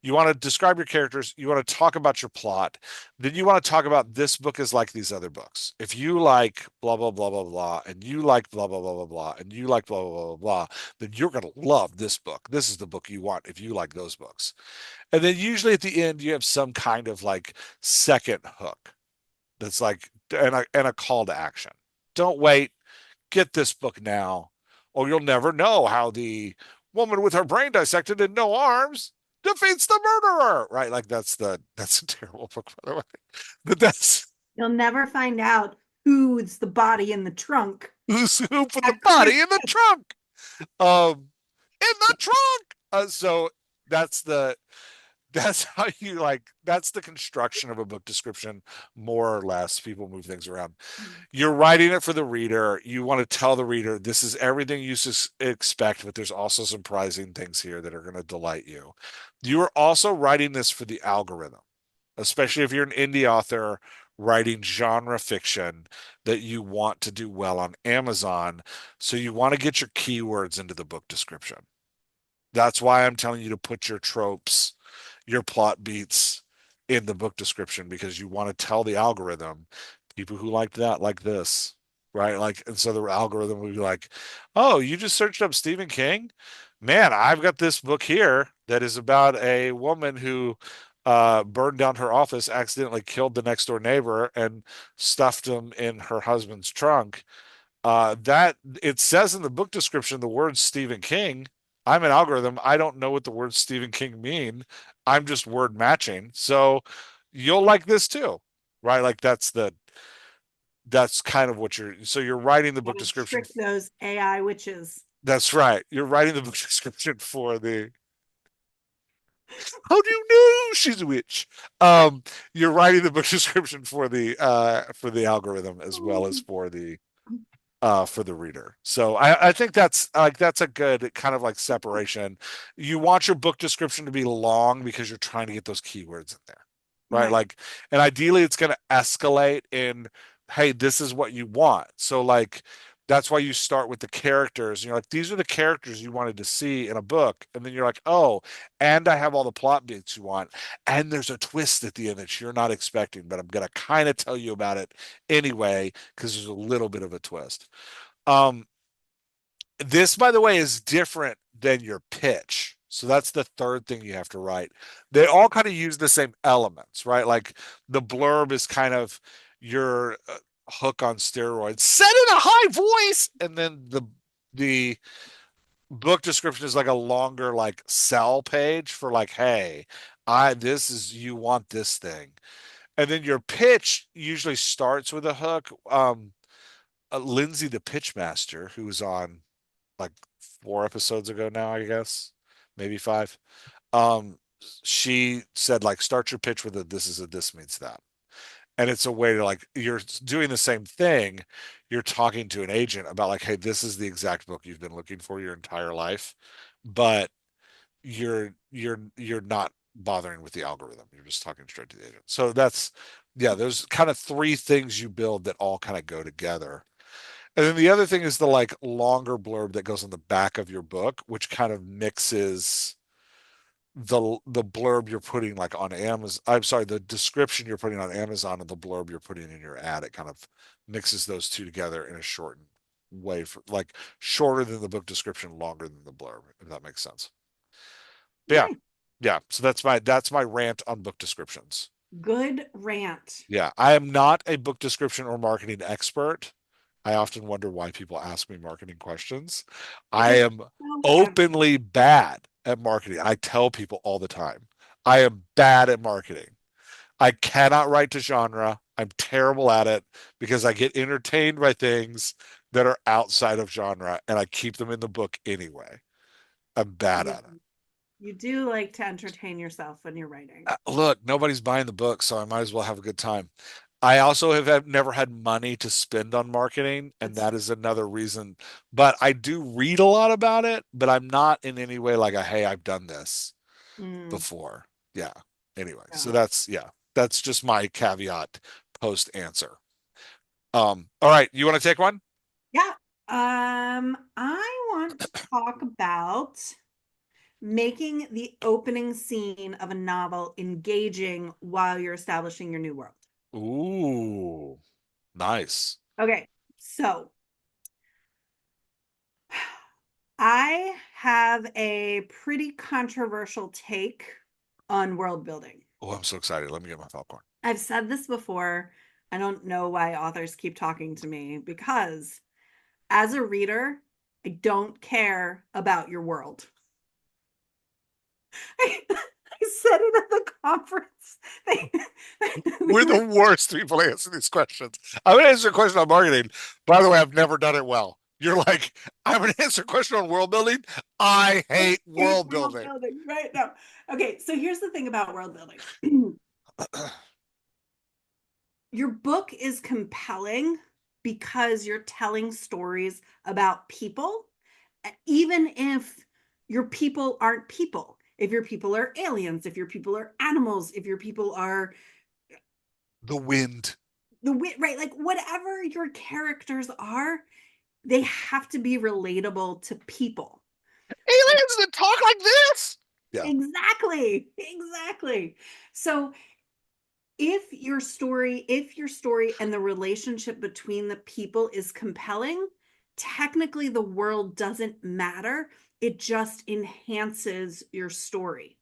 You want to describe your characters, you want to talk about your plot, then you want to talk about this book is like these other books. If you like blah blah blah blah blah and you like blah blah blah blah blah and you like blah blah blah blah blah, then you're going to love this book. This is the book you want if you like those books. And then usually at the end you have some kind of like second hook that's like and a call to action. Don't wait, get this book now, or you'll never know how the woman with her brain dissected and no arms defeats the murderer. Right? Like that's a terrible book, by the way. But that's You'll never find out who's the body in the trunk. who put the At body in the Christmas. trunk. In the trunk. So that's the that's how you like that's the construction of a book description, more or less. People move things around. You're writing it for the reader. You want to tell the reader this is everything you expect, but there's also surprising things here that are going to delight you. You are also writing this for the algorithm, especially if you're an indie author writing genre fiction that you want to do well on Amazon. So you want to get your keywords into the book description. That's why I'm telling you to put your tropes, your plot beats in the book description because you want to tell the algorithm people who like that like this, right? Like, and so the algorithm will be like, "Oh, you just searched up Stephen King? Man, I've got this book here that is about a woman who burned down her office, accidentally killed the next door neighbor, and stuffed him in her husband's trunk." That it says in the book description the word Stephen King. I'm an algorithm. I don't know what the words Stephen King mean. I'm just word matching. So you'll like this too, right? Like that's kind of what you're writing the book Gotta description. trick those AI witches. That's right. You're writing the book description for the how do you know she's a witch? Um, you're writing the book description for the algorithm as well as for the reader. So I think that's a good kind of like separation. You want your book description to be long because you're trying to get those keywords in there, right? Right. Like, and ideally it's going to escalate in, hey, this is what you want. So like That's why you start with the characters. You're like, these are the characters you wanted to see in a book. And then you're like, oh, and I have all the plot beats you want. And there's a twist at the end that you're not expecting, but I'm going to kind of tell you about it anyway, because there's a little bit of a twist. Um, this, by the way, is different than your pitch. So that's the third thing you have to write. They all kind of use the same elements, right? Like the blurb is kind of your hook on steroids, said in a high voice, and then the book description is like a longer like sell page for like, hey, I this is you want this thing, and then your pitch usually starts with a hook. Lindsay, the pitch master, who was on like 4 episodes ago now, I guess, maybe five. Um, she said like start your pitch with a this is a this means that. And it's a way to like you're doing the same thing. You're talking to an agent about like, hey, this is the exact book you've been looking for your entire life, but you're not bothering with the algorithm. You're just talking straight to the agent. So that's yeah, there's kind of three things you build that all kind of go together. And then the other thing is the like longer blurb that goes on the back of your book, which kind of mixes the blurb you're putting like on Amazon. I'm sorry, the description you're putting on Amazon and the blurb you're putting in your ad. It kind of mixes those two together in a shortened way for like shorter than the book description, longer than the blurb, if that makes sense. But yeah. Okay. Yeah. So that's my rant on book descriptions. Good rant. Yeah. I am not a book description or marketing expert. I often wonder why people ask me marketing questions. I It's am so everything. openly bad at marketing. I tell people all the time, I am bad at marketing. I cannot write to genre. I'm terrible at it because I get entertained by things that are outside of genre and I keep them in the book anyway. I'm bad You, at it. you do like to entertain yourself when you're writing. Look, nobody's buying the book, so I might as well have a good time. I also have never had money to spend on marketing, and That's that is another reason. But I do read a lot about it, but I'm not in any way like a, hey, I've done this mm, before. Yeah. Anyway, so no. that's just my caveat post answer. All right, you want to take one? Yeah. I want to talk about making the opening scene of a novel engaging while you're establishing your new world. Ooh, nice. Okay, so I have a pretty controversial take on world building. Oh, I'm so excited. Let me get my popcorn. I've said this before. I don't know why authors keep talking to me because as a reader, I don't care about your world. I said it at the conference. We We're were the worst people to answer these questions. I'm going to answer a question on marketing. By the way, I've never done it well. You're like, I'm going to answer a question on world building. I I hate hate world world building. building, right? No. Okay, so here's the thing about world building. Your book is compelling because you're telling stories about people, even if your people aren't people. If your people are aliens, if your people are animals, if your people are The wind. right, like whatever your characters are, they have to be relatable to people. Aliens that talk like this. Yeah. Exactly. Exactly. So if your story and the relationship between the people is compelling, technically the world doesn't matter. It just enhances your story.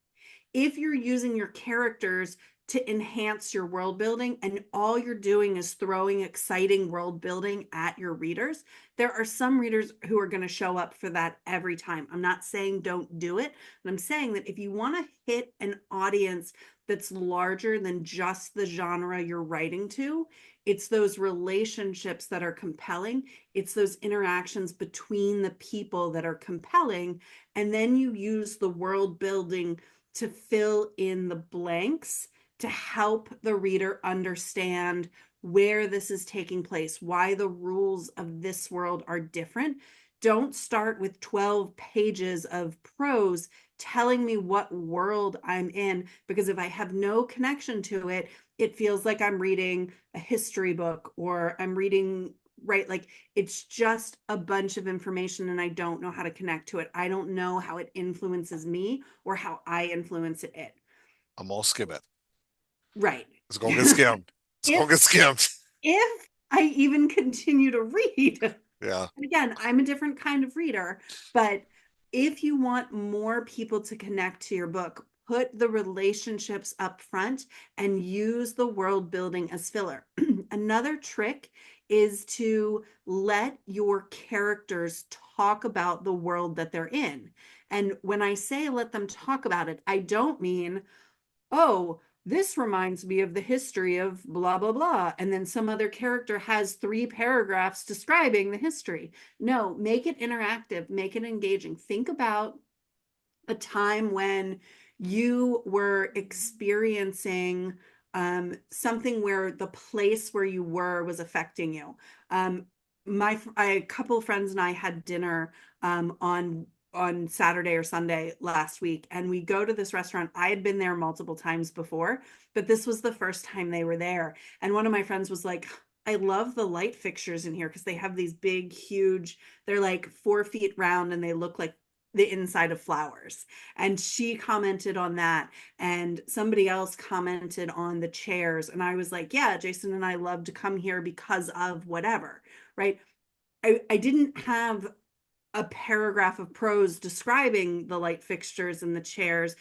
If you're using your characters to enhance your world building and all you're doing is throwing exciting world building at your readers, there are some readers who are going to show up for that every time. I'm not saying don't do it, but I'm saying that if you want to hit an audience that's larger than just the genre you're writing to, it's those relationships that are compelling. It's those interactions between the people that are compelling. And then you use the world building to fill in the blanks to help the reader understand where this is taking place, why the rules of this world are different. Don't start with 12 pages of prose telling me what world I'm in, because if I have no connection to it, it feels like I'm reading a history book or I'm reading right? Like it's just a bunch of information and I don't know how to connect to it. I don't know how it influences me or how I influence it. I'm gonna skim it. Right. It's gonna get skimmed. It's gonna if get skimmed. if I even continue to read. Yeah. Again, I'm a different kind of reader, but if you want more people to connect to your book, put the relationships up front and use the world building as filler. Another trick is to let your characters talk about the world that they're in. And when I say let them talk about it, I don't mean, oh, this reminds me of the history of blah, blah, blah. And then some other character has 3 paragraphs describing the history. No, make it interactive, make it engaging. Think about a time when you were experiencing something where the place where you were was affecting you. A couple of friends and I had dinner on Saturday or Sunday last week, and we go to this restaurant. I had been there multiple times before, but this was the first time they were there. And one of my friends was like, I love the light fixtures in here because they have these big, huge, they're like 4 feet round and they look like the inside of flowers. And she commented on that. And somebody else commented on the chairs. And I was like, yeah, Jason and I love to come here because of whatever, right? I didn't have a paragraph of prose describing the light fixtures and the chairs.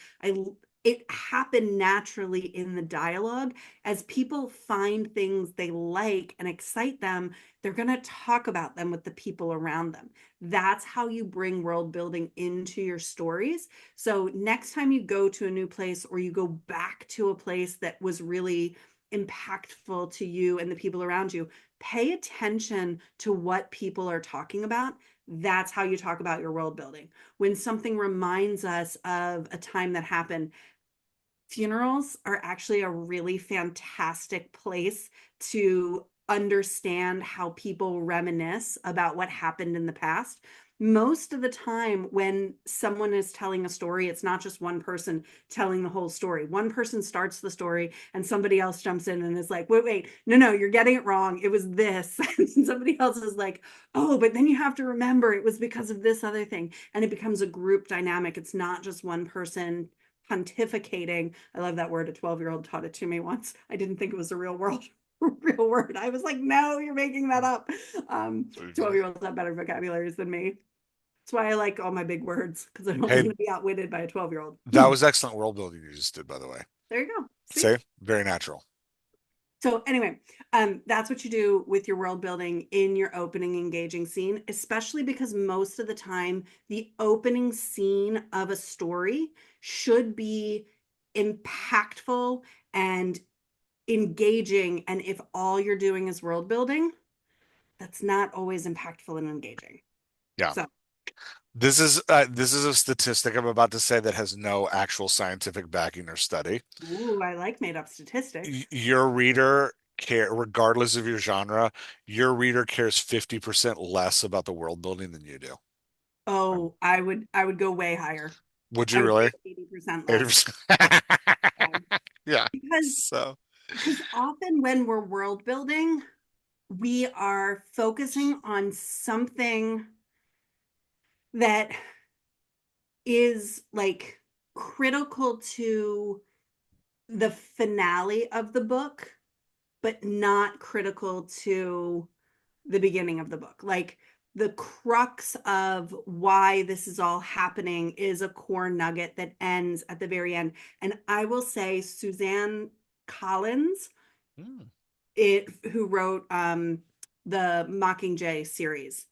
It happened naturally in the dialogue. As people find things they like and excite them, they're going to talk about them with the people around them. That's how you bring world building into your stories. So next time you go to a new place or you go back to a place that was really impactful to you and the people around you, pay attention to what people are talking about. That's how you talk about your world building. When something reminds us of a time that happened, funerals are actually a really fantastic place to understand how people reminisce about what happened in the past. Most of the time, when someone is telling a story, it's not just one person telling the whole story. One person starts the story and somebody else jumps in and is like, wait, no, no, you're getting it wrong. It was this. And somebody else is like, oh, but then you have to remember it was because of this other thing. And it becomes a group dynamic. It's not just one person pontificating. I love that word. A 12-year-old taught it to me once. I didn't think it was a real world, real word. I was like, no, you're making that up. Pretty funny. 12-year-olds have better vocabularies than me. That's why I like all my big words because I don't Hey, want to be outwitted by a 12-year-old. that was excellent world building you just did, by the way. There you go. See? Say, very natural. So anyway, that's what you do with your world building in your opening engaging scene, especially because most of the time the opening scene of a story should be impactful and engaging. And if all you're doing is world building, that's not always impactful and engaging. Yeah. So, This is a statistic I'm about to say that has no actual scientific backing or study. ooh, I like made up statistics. Your reader care, regardless of your genre, your reader cares 50% less about the world building than you do. Um, Oh, I would go way higher. would I you would say really? 80% less. 80%. Yeah. Yeah. Because So, because often when we're world building, we are focusing on something that is like critical to the finale of the book, but not critical to the beginning of the book. Like the crux of why this is all happening is a core nugget that ends at the very end. And I will say, Suzanne Collins, hmm, who wrote the Mockingjay series,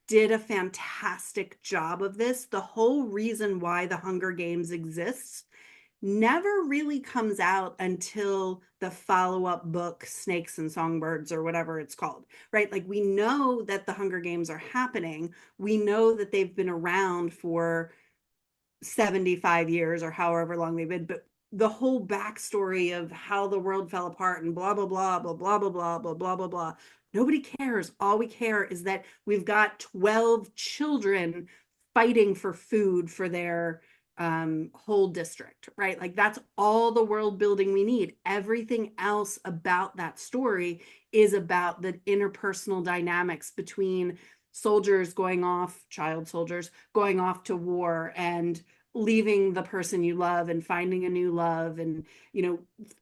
did a fantastic job of this. The whole reason why the Hunger Games exists never really comes out until the follow-up book, Snakes and Songbirds, or whatever it's called, right? Like we know that the Hunger Games are happening. We know that they've been around for 75 years or however long they've been, but the whole backstory of how the world fell apart and blah blah blah blah blah blah blah blah blah blah blah, nobody cares. All we care is that we've got 12 children fighting for food for their whole district, right? Like that's all the world building we need. Everything else about that story is about the interpersonal dynamics between soldiers going off, child soldiers going off to war and leaving the person you love and finding a new love and,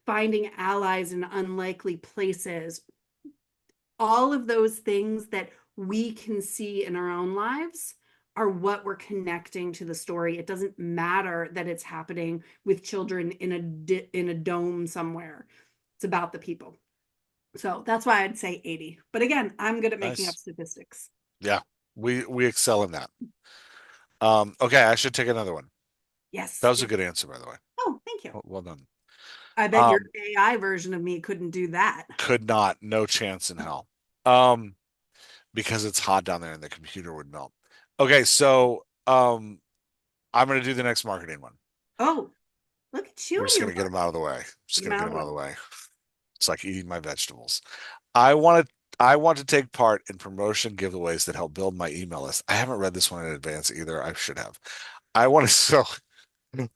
finding allies in unlikely places. All of those things that we can see in our own lives are what we're connecting to the story. It doesn't matter that it's happening with children in a dome somewhere. It's about the people. So that's why I'd say 80. But again, I'm good at making up Nice. statistics. Yeah, we excel in that. Okay, I should take another one. That Yes, was a yes. good answer, by the way. Oh, thank you. Well done. I bet your Um, AI version of me couldn't do that. could not, no chance in hell. Um, because it's hot down there and the computer would melt. Okay, so I'm gonna do the next marketing one. Oh, look at you We're and just your gonna get them out of the way. Just get gonna them get out of them the out way. of the way. It's like eating my vegetables. I want to take part in promotion giveaways that help build my email list. I haven't read this one in advance either. I should have. I want to so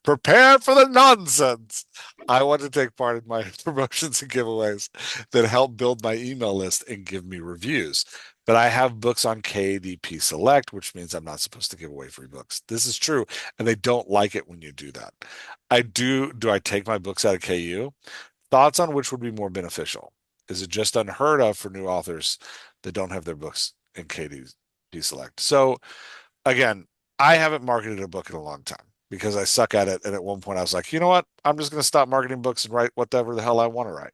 prepare for the nonsense. I want to take part in my promotions and giveaways that help build my email list and give me reviews. But I have books on KDP Select, which means I'm not supposed to give away free books. This is true, and they don't like it when you do that. I do. Do I take my books out of KU? Thoughts on which would be more beneficial? Is it just unheard of for new authors that don't have their books in KDP Select? So again, I haven't marketed a book in a long time because I suck at it. And at one point I was like, you know what? I'm just going to stop marketing books and write whatever the hell I want to write.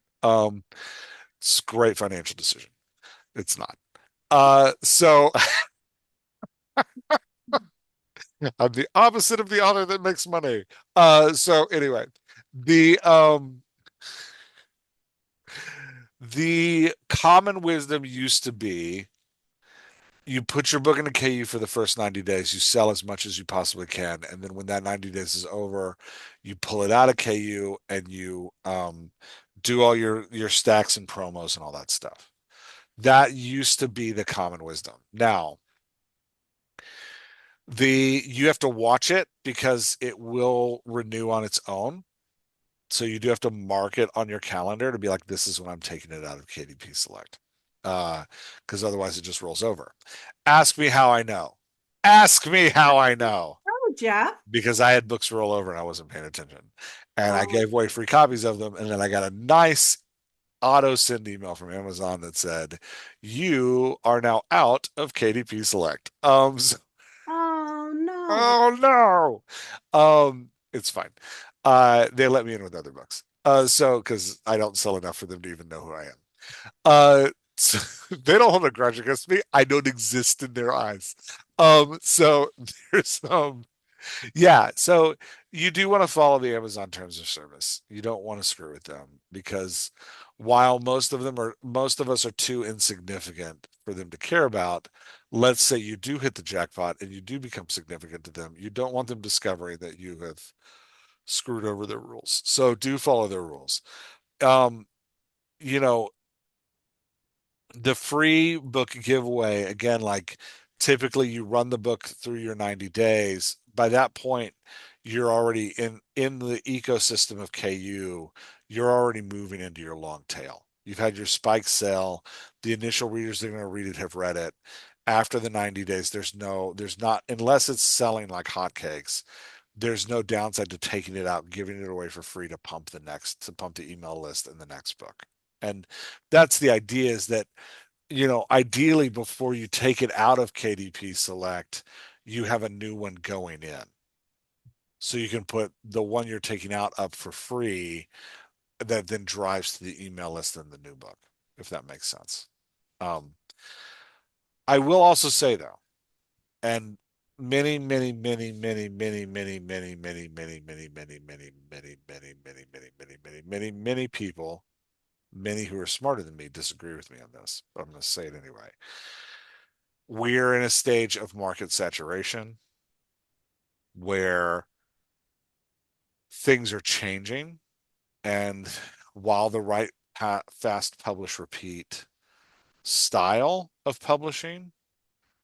It's a great financial decision. It's not. So I'm the opposite of the author that makes money. So anyway, the the common wisdom used to be you put your book in a KU for the first 90 days, you sell as much as you possibly can, and then when that 90 days is over, you pull it out of KU and you do all your stacks and promos and all that stuff. That used to be the common wisdom. Now, the you have to watch it because it will renew on its own. So you do have to mark it on your calendar to be like, this is when I'm taking it out of KDP Select. Because otherwise it just rolls over. Ask me how I know. Ask me how I know. Oh, Jeff. Because I had books roll over and I wasn't paying attention. And I Oh, gave away free copies of them. And then I got a nice auto send email from Amazon that said, you are now out of KDP Select. oh no. Oh no. It's fine. They let me in with other books. So because I don't sell enough for them to even know who I am. So they don't hold a grudge against me. I don't exist in their eyes. So there's yeah, so you do want to follow the Amazon terms of service. You don't want to screw with them because while most of us are too insignificant for them to care about, let's say you do hit the jackpot and you do become significant to them, you don't want them discovering that you have screwed over their rules. So do follow their rules. Um, you know, the free book giveaway again, like typically you run the book through your 90 days. By that point you're already in the ecosystem of KU. You're already moving into your long tail. You've had your spike sale. The initial readers that are going to read it have read it. After the 90 days there's not, unless it's selling like hotcakes, there's no downside to taking it out, giving it away for free to pump the email list in the next book. And that's the idea, is that ideally before you take it out of KDP Select, you have a new one going in. So you can put the one you're taking out up for free that then drives to the email list in the new book, if that makes sense. Um, I will also say though, and many, many, many, many, many, many, many, many, many, many, many, many, many, many, many, many, many, many, many people, many who are smarter than me disagree with me on this, but I'm going to say it anyway. We're in a stage of market saturation where things are changing. And while the right fast publish repeat style of publishing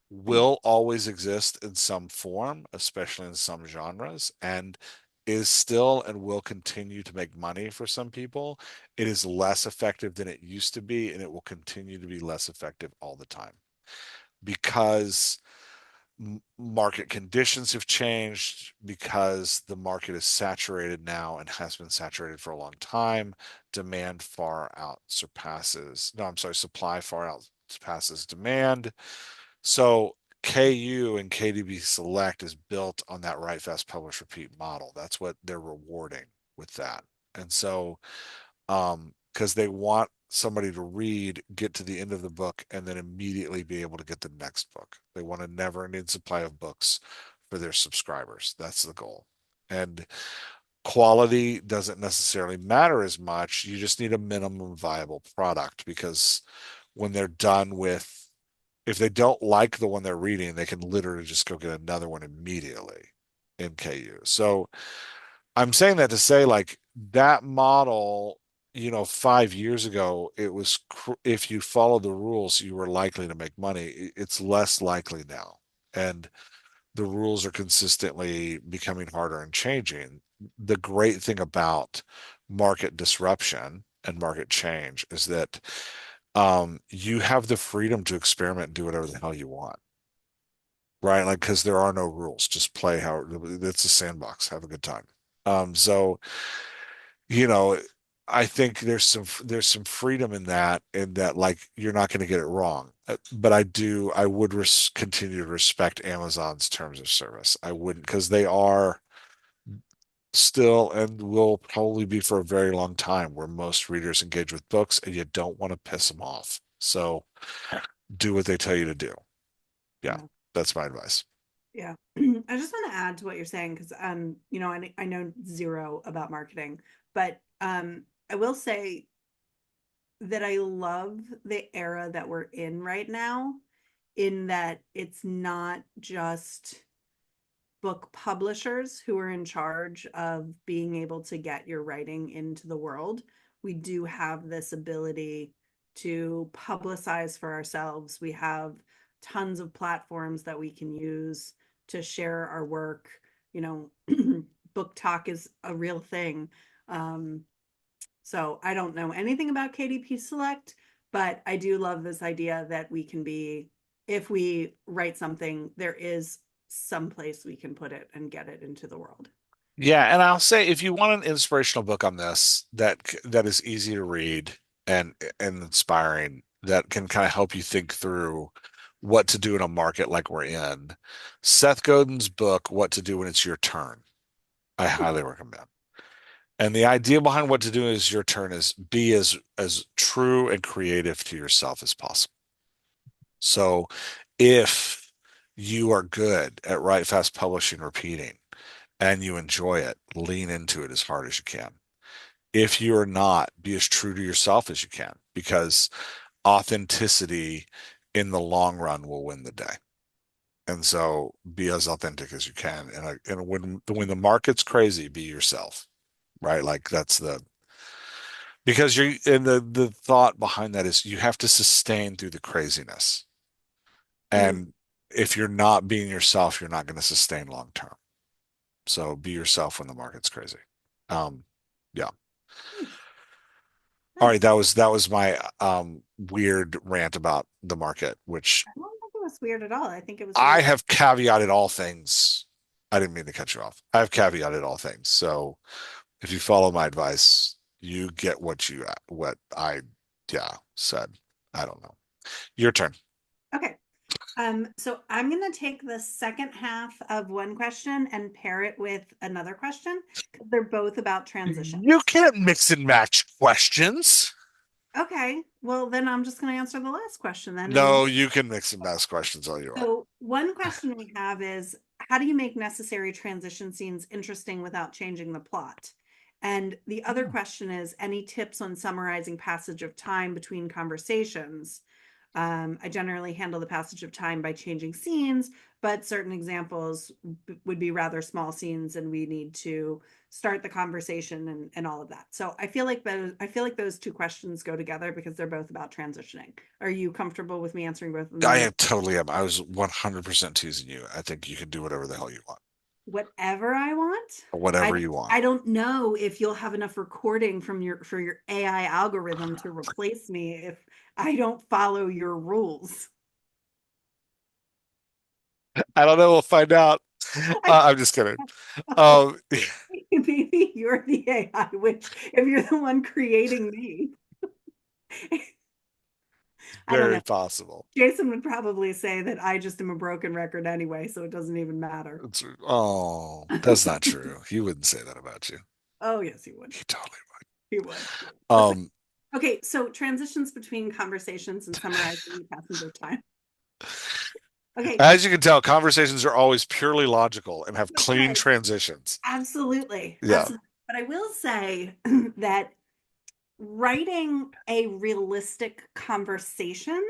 will always exist in some form, especially in some genres, and is still and will continue to make money for some people. It is less effective than it used to be, and it will continue to be less effective all the time because market conditions have changed, because the market is saturated now and has been saturated for a long time. Demand far out surpasses, no, I'm sorry, supply far out surpasses demand. So KU and KDB Select is built on that write fast publish repeat model. That's what they're rewarding with that. And so because they want somebody to read, get to the end of the book, and then immediately be able to get the next book. They want a never ending supply of books for their subscribers. That's the goal. And quality doesn't necessarily matter as much. You just need a minimum viable product, because when they're done with, if they don't like the one they're reading, they can literally just go get another one immediately in KU. So I'm saying that to say, like, that model, 5 years ago, it was, if you followed the rules, you were likely to make money. It's less likely now. And the rules are consistently becoming harder and changing. The great thing about market disruption and market change is that you have the freedom to experiment and do whatever the hell you want, right? Like, because there are no rules, just play how it's a sandbox, have a good time. So you know, I think there's some freedom in that, like, you're not going to get it wrong. But I would continue to respect Amazon's terms of service. I wouldn't, because they are still and will probably be for a very long time where most readers engage with books, and you don't want to piss them off. So do what they tell you to do. Yeah, Yeah. that's my advice. Yeah. I just want to add to what you're saying because I know zero about marketing, but I will say that I love the era that we're in right now, in that it's not just book publishers who are in charge of being able to get your writing into the world. We do have this ability to publicize for ourselves. We have tons of platforms that we can use to share our work. You know, book talk is a real thing. Um, so I don't know anything about KDP Select, but I do love this idea that we can be, if we write something, there is some place we can put it and get it into the world. Yeah, and I'll say, if you want an inspirational book on this that is easy to read and inspiring, that can kind of help you think through what to do in a market like we're in, Seth Godin's book, What to Do When It's Your Turn, I highly recommend. And the idea behind what to do is your turn is be as true and creative to yourself as possible. So if you are good at write fast publishing repeating and you enjoy it, lean into it as hard as you can. If you're not, be as true to yourself as you can, because authenticity in the long run will win the day. And so be as authentic as you can. And when the market's crazy, be yourself, right? Like, that's because the thought behind that is you have to sustain through the craziness. Mm. And if you're not being yourself, you're not going to sustain long term. So be yourself when the market's crazy. Um, yeah. Nice. All right, Nice. that was my weird rant about the market, which I don't think it was weird at all. I think it was I really have caveated all things. I didn't mean to cut you off. I have caveated all things. So if you follow my advice, you get what I, yeah, said. I don't know. Your turn. okay. So I'm going to take the second half of one question and pair it with another question because they're both about You transitions. can't mix and match questions. Okay. Well, then I'm just going to answer the last question then. And No, you can mix and match questions all you want. so, one question we have is, how do you make necessary transition scenes interesting without changing the plot? And the other question is, any tips on summarizing passage of time between conversations? I generally handle the passage of time by changing scenes, but certain examples would be rather small scenes, and we need to start the conversation and all of that. So I feel like those two questions go together because they're both about transitioning. Are you comfortable with me answering both of them I the way am totally am. I was 100% teasing you. I think you can do whatever the hell you want, whatever I want? or I whatever you want. I don't know if you'll have enough recording from your for your AI algorithm to replace me if I don't follow your rules. I don't know. We'll find out. I I'm just kidding. know. Um, Maybe you're the AI, which if you're the one creating me, I don't know. very possible. Jason would probably say that I just am a broken record anyway, so it doesn't even matter. Oh, that's not true. He wouldn't say that about you. Oh, yes, he would. He totally He would. would. Listen. Okay, so transitions between conversations and summarizing the passage of time. Okay, As you can tell, conversations are always purely logical and have clean right. transitions. Absolutely. Yeah, Absolutely. But I will say that writing a realistic conversation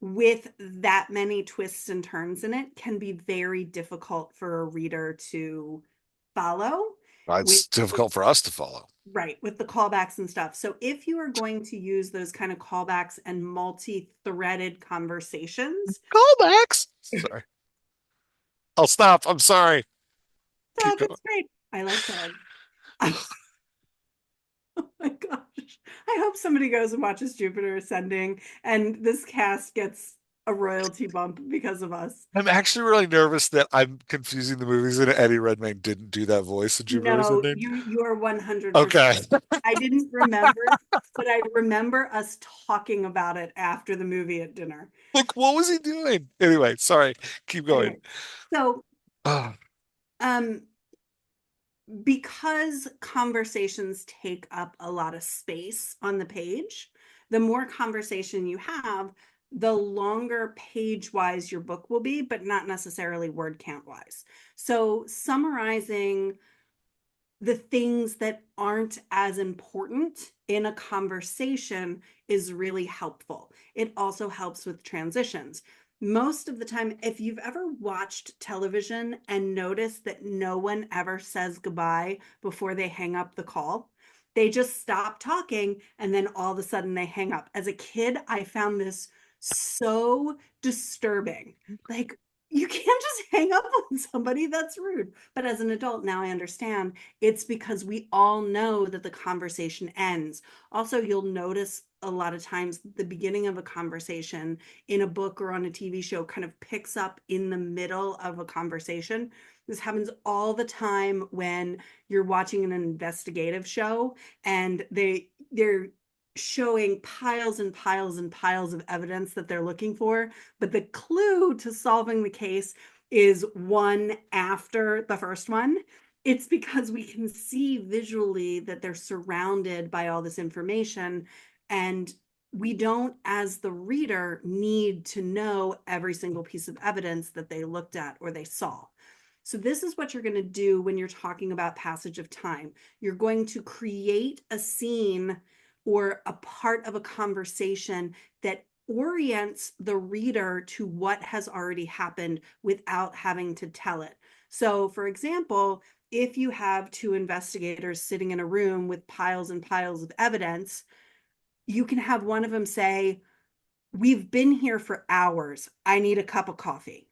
with that many twists and turns in it can be very difficult for a reader to follow with it's difficult for us to follow. right with the callbacks and stuff. So if you are going to use those kind of callbacks and multi-threaded conversations, Callbacks. Sorry. I'll stop. I'm sorry. Keep dog, going. it's great. I like dogs. Oh my gosh. I hope somebody goes and watches Jupiter Ascending and this cast gets a royalty bump because of us. I'm actually really nervous that I'm confusing the movies and Eddie Redmayne didn't do that voice in Jupiter's No, Ending. you are 100%. Okay. I didn't remember, but I remember us talking about it after the movie at dinner. Like, what was he doing? Anyway, sorry. Keep going. Anyway, so Oh, um because conversations take up a lot of space on the page, the more conversation you have, the longer page wise your book will be, but not necessarily word count wise. So, summarizing the things that aren't as important in a conversation is really helpful. It also helps with transitions. Most of the time, if you've ever watched television and noticed that no one ever says goodbye before they hang up the call, they just stop talking and then all of a sudden they hang up. As a kid, I found this so disturbing. Like, you can't just hang up on somebody, that's rude. But as an adult, now I understand it's because we all know that the conversation ends. Also, you'll notice a lot of times the beginning of a conversation in a book or on a TV show kind of picks up in the middle of a conversation. This happens all the time when you're watching an investigative show and they're showing piles and piles and piles of evidence that they're looking for, but the clue to solving the case is one after the first one. It's because we can see visually that they're surrounded by all this information, and we don't, as the reader, need to know every single piece of evidence that they looked at or they saw. So, this is what you're going to do when you're talking about passage of time. You're going to create a scene or a part of a conversation that orients the reader to what has already happened without having to tell it. So, for example, if you have two investigators sitting in a room with piles and piles of evidence, you can have one of them say, "We've been here for hours. I need a cup of coffee."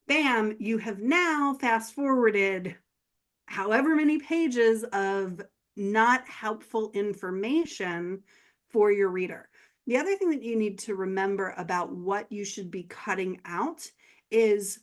Bam, you have now fast forwarded however many pages of not helpful information for your reader. The other thing that you need to remember about what you should be cutting out is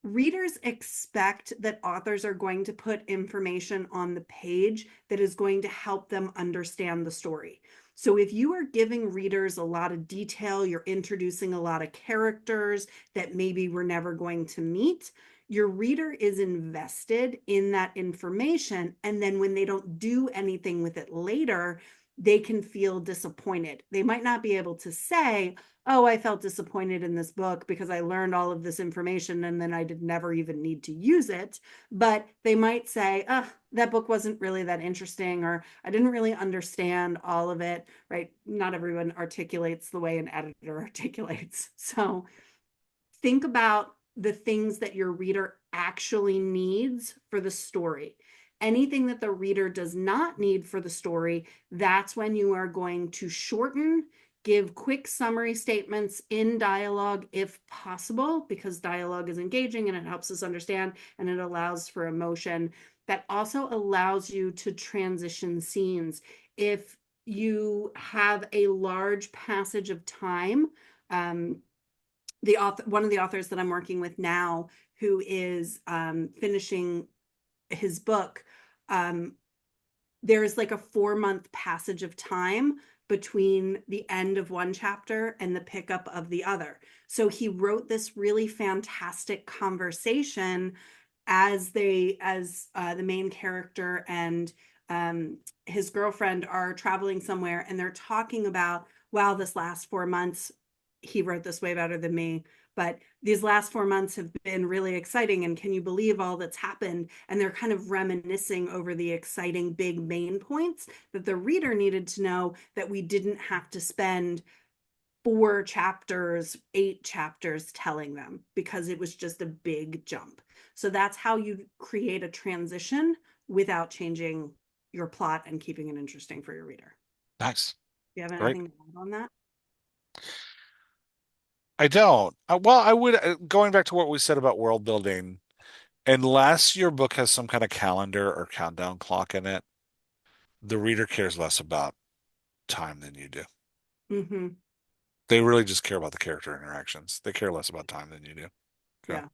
readers expect that authors are going to put information on the page that is going to help them understand the story. So if you are giving readers a lot of detail, you're introducing a lot of characters that maybe we're never going to meet, your reader is invested in that information. And then when they don't do anything with it later, they can feel disappointed. They might not be able to say, "Oh, I felt disappointed in this book because I learned all of this information and then I did never even need to use it." But they might say, "Oh, that book wasn't really that interesting, or I didn't really understand all of it, right? Not everyone articulates the way an editor articulates. So think about the things that your reader actually needs for the story. Anything that the reader does not need for the story, that's when you are going to shorten, give quick summary statements in dialogue if possible, because dialogue is engaging and it helps us understand and it allows for emotion. That also allows you to transition scenes. If you have a large passage of time, the author, one of the authors that I'm working with now, who is finishing his book, um, there's like a 4 month passage of time between the end of one chapter and the pickup of the other. So he wrote this really fantastic conversation as the main character and his girlfriend are traveling somewhere, and they're talking about, wow, this last 4 months, he wrote this way better than me, but these last 4 months have been really exciting, and can you believe all that's happened? And they're kind of reminiscing over the exciting big main points that the reader needed to know, that we didn't have to spend 4 chapters, 8 chapters telling them, because it was just a big jump. So that's how you create a transition without changing your plot and keeping it interesting for your reader. Nice. Do you have Great. anything to add on that? I don't. Well, I would, going back to what we said about world building, unless your book has some kind of calendar or countdown clock in it, the reader cares less about time than you do. Mm-hmm. They really just care about the character interactions. They care less about time than you do. Okay. Yeah.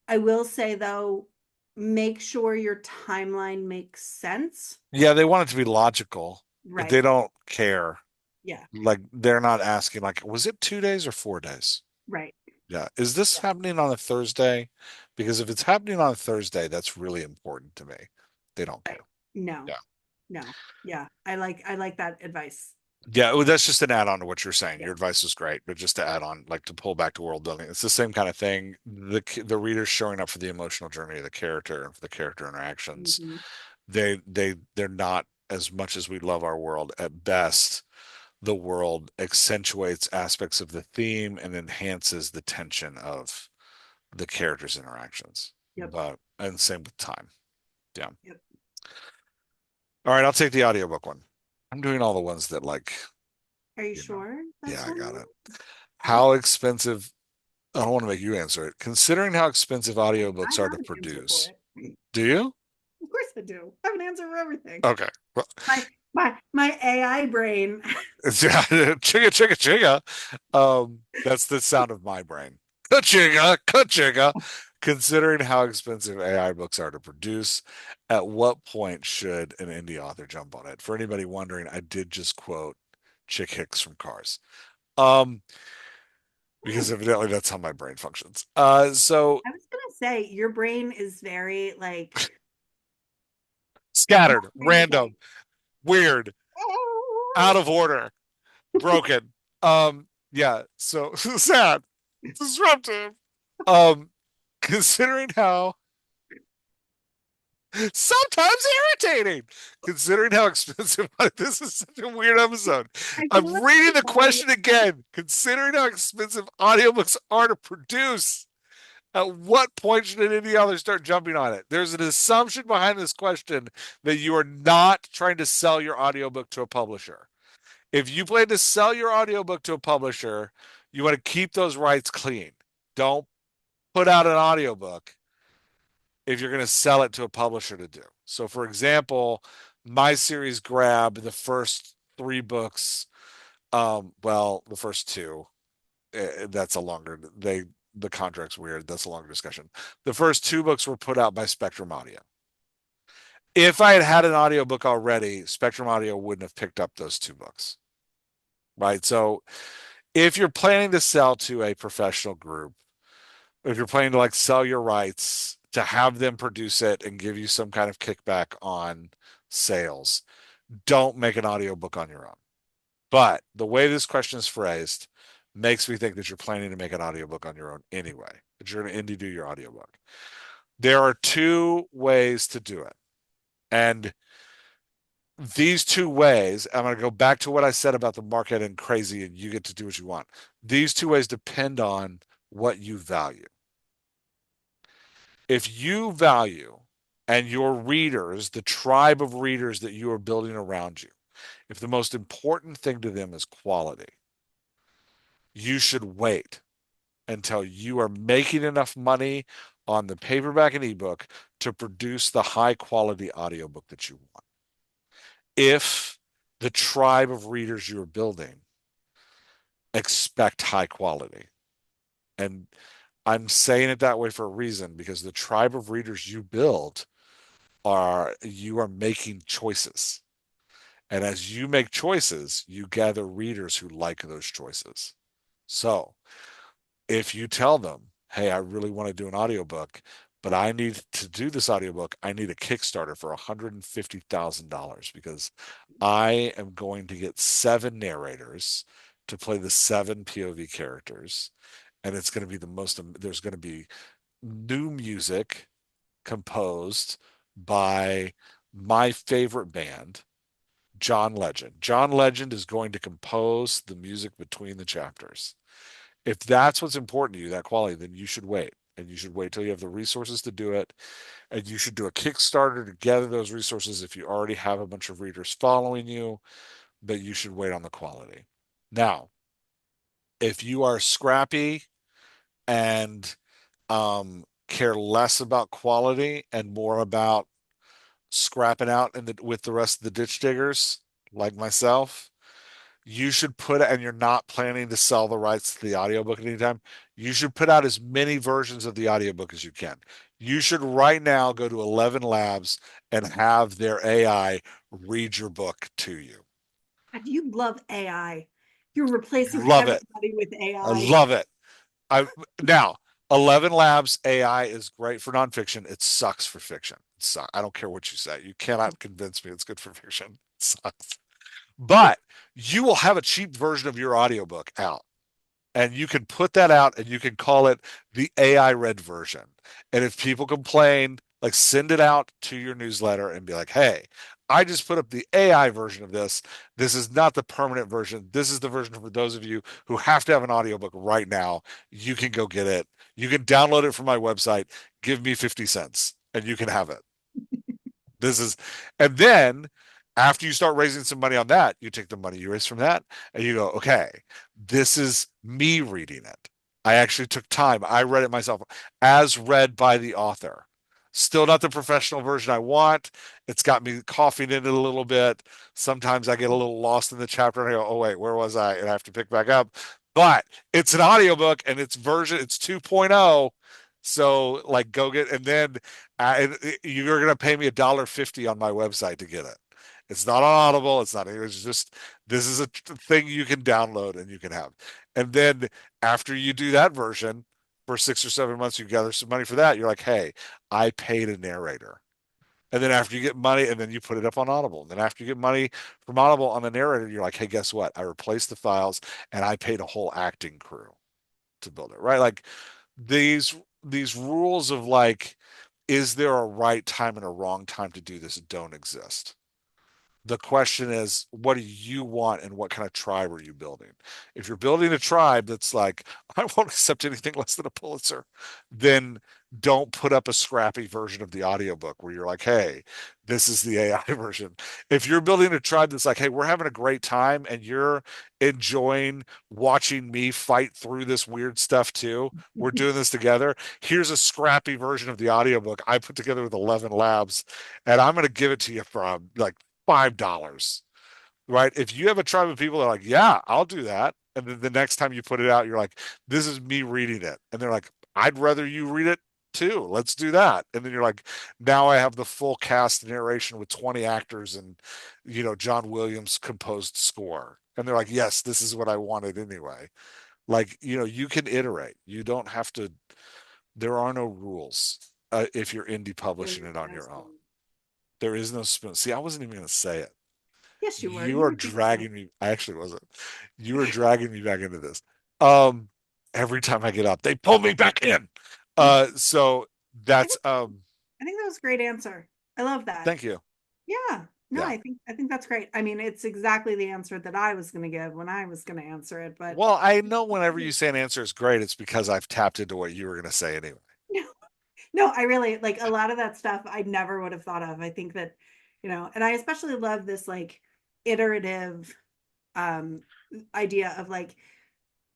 I will say though, make sure your timeline makes sense. Yeah, they want it to be logical, but they Right. don't care. Yeah. Like they're not asking like, was it 2 days or 4 days? Right. Yeah. Is this Yeah. happening on a Thursday? Because if it's happening on a Thursday, that's really important to me. They don't care. Right. No. Yeah. No. Yeah. I like that advice. Yeah, well, that's just an add-on to what you're saying. Yeah. Your advice is great, but just to add on, like to pull back to world building, it's the same kind of thing. The reader's showing up for the emotional journey of the character and for the character interactions. Mm-hmm. They're not, as much as we love our world, at best, the world accentuates aspects of the theme and enhances the tension of the characters' interactions. Yep. But and same with time. Yeah. Yep. All right, I'll take the audiobook one. I'm doing all the ones that like, Are you you know, sure yeah, that's I one of got them? it. Okay. How expensive, I don't want to make you answer it. Considering how expensive I audiobooks are to have an answer for produce, it. do you? Of course I do. I have an answer for everything. Okay. Well, My AI brain. it's, yeah, chigga, chigga, chigga. That's the sound of my brain. Ka-chigga, ka-chigga. Considering how expensive AI books are to produce, at what point should an indie author jump on it? For anybody wondering, I did just quote Chick Hicks from Cars. Um, because evidently that's how my brain functions. So I was gonna say your brain is very like scattered, multi-thing. random, weird, out of order, broken. Yeah, so sad, disruptive. Um, considering how sometimes irritating, considering how expensive this is such a weird episode. I I'm feel like reading the the body. question again. Considering how expensive audiobooks are to produce, at what point should an indie author start jumping on it? There's an assumption behind this question that you are not trying to sell your audiobook to a publisher. If you plan to sell your audiobook to a publisher, you want to keep those rights clean. Don't put out an audiobook if you're going to sell it to a publisher to do. So, for example, my series Grab, the first 3 books, well, the first two, that's a longer, the contract's weird. That's a longer discussion. The first 2 books were put out by Spectrum Audio. If I had had an audiobook already, Spectrum Audio wouldn't have picked up those 2 books, right? So if you're planning to sell to a professional group, if you're planning to like sell your rights to have them produce it and give you some kind of kickback on sales, don't make an audiobook on your own. But the way this question is phrased makes me think that you're planning to make an audiobook on your own anyway, that you're going to indie do your audiobook. There are two ways to do it. And these two ways, I'm going to go back to what I said about the market and crazy, and you get to do what you want. These two ways depend on what you value. If you value and your readers, the tribe of readers that you are building around you, if the most important thing to them is quality, you should wait until you are making enough money on the paperback and ebook to produce the high quality audiobook that you want. If the tribe of readers you're building expect high quality. And I'm saying it that way for a reason because the tribe of readers you build you are making choices. And as you make choices, you gather readers who like those choices. So if you tell them, hey, I really want to do an audiobook, but I need to do this audiobook, I need a Kickstarter for $150,000 because I am going to get 7 narrators to play the 7 POV characters. And it's going to be there's going to be new music composed by my favorite band, John Legend. John Legend is going to compose the music between the chapters. If that's what's important to you, that quality, then you should wait. And you should wait till you have the resources to do it. And you should do a Kickstarter to gather those resources if you already have a bunch of readers following you, but you should wait on the quality. Now, if you are scrappy and care less about quality and more about scrapping out with the rest of the ditch diggers, like myself, you should put, and you're not planning to sell the rights to the audiobook at any time, you should put out as many versions of the audiobook as you can. You should right now go to 11 Labs and have their AI read your book to you. God, you love AI. You're replacing Love it. everybody with I AI. love it. I now 11 Labs AI is great for nonfiction. It sucks for fiction. I don't care what you say. You cannot convince me it's good for fiction. It sucks. But you will have a cheap version of your audiobook out. And you can put that out and you can call it the AI read version. And if people complain, like send it out to your newsletter and be like, hey, I just put up the AI version of this. This is not the permanent version. This is the version for those of you who have to have an audiobook right now. You can go get it. You can download it from my website. Give me 50 cents and you can have it. This is, and then after you start raising some money on that, you take the money you raise from that and you go, okay, this is me reading it. I actually took time. I read it myself as read by the author. Still not the professional version I want. It's got me coughing in it a little bit. Sometimes I get a little lost in the chapter and I go, oh, wait, where was I? And I have to pick back up. But it's an audiobook and it's 2.0. So like go get, and then you're going to pay me $1.50 on my website to get it. It's not on Audible. It's just, this is a thing you can download and you can have. And then after you do that version for 6 or 7 months, you gather some money for that. You're like, hey, I paid a narrator. And then after you get money, and then you put it up on Audible. And then after you get money from Audible on the narrator, you're like, hey, guess what? I replaced the files and I paid a whole acting crew to build it, right? Like these these rules of like, is there a right time and a wrong time to do this don't exist. The question is, what do you want and what kind of tribe are you building? If you're building a tribe that's like, I won't accept anything less than a Pulitzer, then don't put up a scrappy version of the audiobook where you're like, hey, this is the AI version. If you're building a tribe that's like, hey, we're having a great time and you're enjoying watching me fight through this weird stuff too, we're doing this together. Here's a scrappy version of the audiobook I put together with 11 Labs, and I'm going to give it to you from like $5, right? If you have a tribe of people that are like, yeah, I'll do that. And then the next time you put it out, you're like, this is me reading it. And they're like, I'd rather you read it too. Let's do that. And then you're like, now I have the full cast narration with 20 actors and, John Williams composed score. And they're like, yes, this is what I wanted anyway. Like, you can iterate. You don't have to, there are no rules if you're indie publishing it on your own. There is no spoon. See, I wasn't even going to say it. Yes, you were. You You are were doing dragging me. I actually wasn't. You are dragging me back into this. Um, every time I get up, they pull me back in. that. So I That's think I think that was a great answer. I love that. thank you. Yeah. No, Yeah. I think that's great. I mean, it's exactly the answer that I was going to give when I was going to answer it, but Well, I know whenever you say an answer is great, it's because I've tapped into what you were going to say anyway. no, no, I really like a lot of that stuff I never would have thought of. I think that, and I especially love this like iterative um idea of like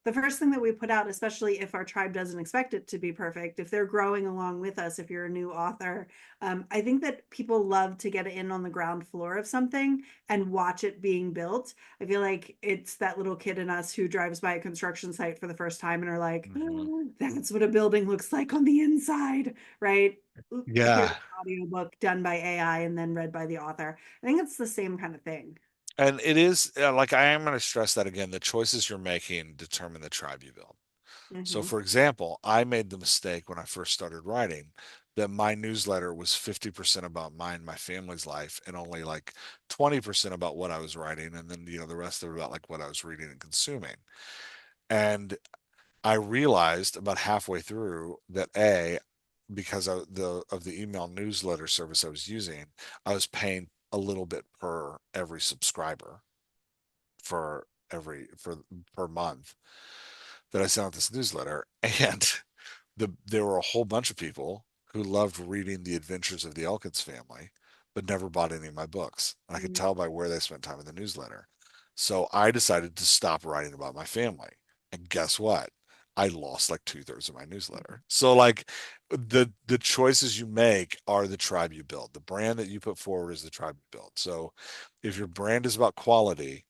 the first thing that we put out, especially if our tribe doesn't expect it to be perfect, if they're growing along with us, if you're a new author, I think that people love to get in on the ground floor of something and watch it being built. I feel like it's that little kid in us who drives by a construction site for the first time and are like, Hmm. oh, that's what a building looks like on the inside, right? Here's Yeah. an audiobook done by AI and then read by the author. I think it's the same kind of thing. And it is like I am going to stress that again. The choices you're making determine the tribe you build. So, Hmm. for example, I made the mistake when I first started writing that my newsletter was 50% about mine, my family's life, and only like 20% about what I was writing. And then, the rest of it about like what I was reading and consuming. And I realized about halfway through that because of the email newsletter service I was using, I was paying a little bit per every subscriber for for per month that I sent out this newsletter. And there were a whole bunch of people who loved reading the adventures of the Elkins family, but never bought any of my books. And I could tell by where they spent time in the newsletter. So I decided to stop writing about my family. And guess what? I lost like two-thirds of my newsletter. So like the choices you make are the tribe you build. The brand that you put forward is the tribe you build. So if your brand is about quality,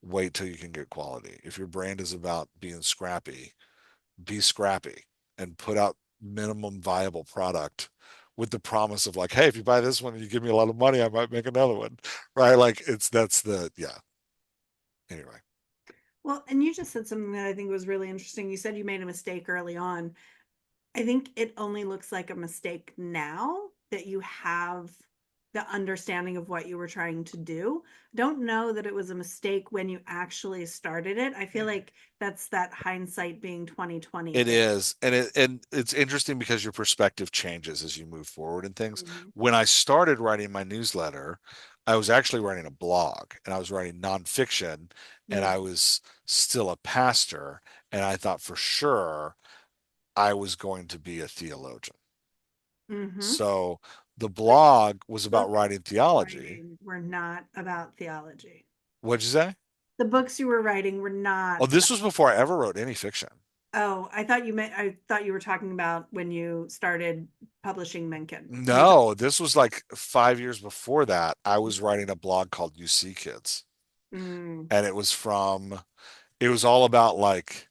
wait till you can get quality. If your brand is about being scrappy, be scrappy and put out minimum viable product with the promise of like, hey, if you buy this one and you give me a lot of money, I might make another one. Right. Like that's yeah. Anyway. Well, and you just said something that I think was really interesting. You said you made a mistake early on. I think it only looks like a mistake now that you have the understanding of what you were trying to do. Don't know that it was a mistake when you actually started it. I feel like that's that hindsight being 2020 It thing. is. And it's interesting because your perspective changes as you move forward in things. Mhm. When I started writing my newsletter, I was actually writing a blog and I was writing nonfiction and I Mhm. was still a pastor and I thought for sure I was going to be a theologian. Mhm. So the But blog was about books writing you were theology. writing were not about theology. What'd you say? The books you were writing were Oh, not this about. was before I ever wrote any fiction. Oh, I thought you were talking about when you started publishing Mencken. When you took. No, this was like 5 years before that. I was writing a blog called You See Kids. Mm, And it was all about like,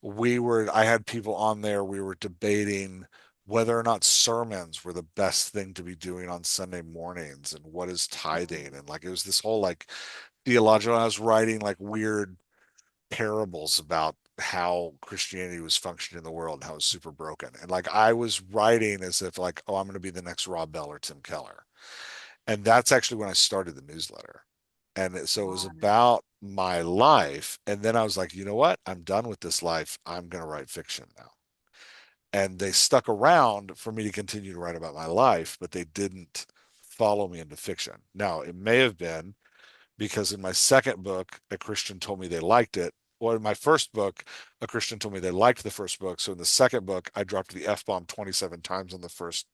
I had people on there, we were debating whether or not sermons were the best thing to be doing on Sunday mornings and what is tithing. mm, And like, it was this whole like theological, I was writing like weird parables about how Christianity was functioning in the world and how it was super broken. And like I was writing as if like, oh, I'm going to be the next Rob Bell or Tim Keller. And that's actually when I started the newsletter. So it was got it. about my life. And then I was like, you know what? I'm done with this life. I'm going to write fiction now. And they stuck around for me to continue to write about my life, but they didn't follow me into fiction. Now, it may have been because in my second book, a Christian told me they liked it. Well, in my first book, a Christian told me they liked the first book. So in the second book, I dropped the F bomb 27 times in the first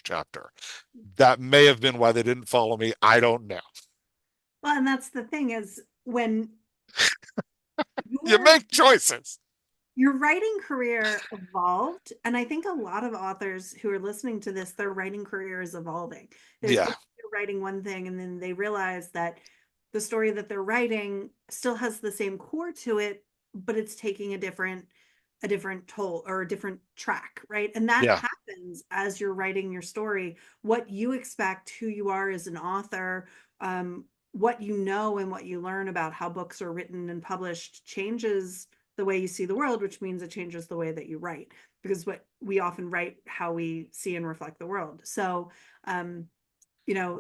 chapter. That may have been why they didn't follow me. I don't know. Well, and that's the thing is when You your make choices. your writing career evolved, and I think a lot of authors who are listening to this, their writing career is evolving. There's Yeah, days they're writing one thing, and then they realize that the story that they're writing still has the same core to it, but it's taking a different toll or a different track, right? And that yeah, happens as you're writing your story. What you expect, who you are as an author, what you know and what you learn about how books are written and published changes the way you see the world, which means it changes the way that you write, because what we often write how we see and reflect the world. So, um,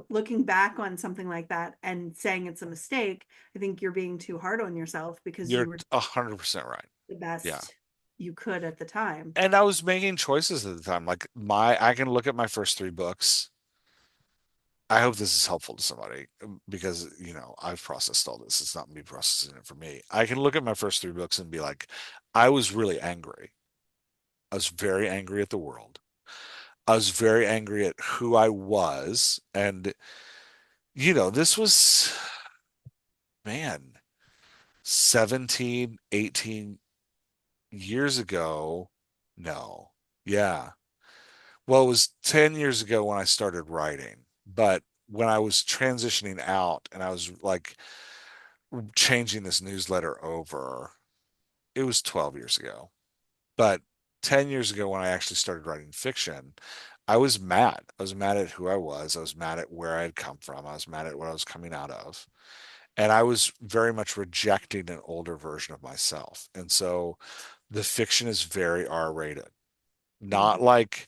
looking back on something like that and saying it's a mistake, I think you're being too hard on yourself because you're you were 100% right. the Yeah. best. you could at the time. And I was making choices at the time. Like I can look at my first three books. I hope this is helpful to somebody because, I've processed all this. It's not me processing it for me. I can look at my first three books and be like, I was really angry. I was very angry at the world. I was very angry at who I was. And, this was, man, 17, 18 years ago. No. Yeah. Well, it was 10 years ago when I started writing, but when I was transitioning out and I was like changing this newsletter over, it was 12 years ago. But 10 years ago when I actually started writing fiction, I was mad. I was mad at who I was. I was mad at where I had come from. I was mad at what I was coming out of. And I was very much rejecting an older version of myself. And so the fiction is very R-rated. Not Mhm. like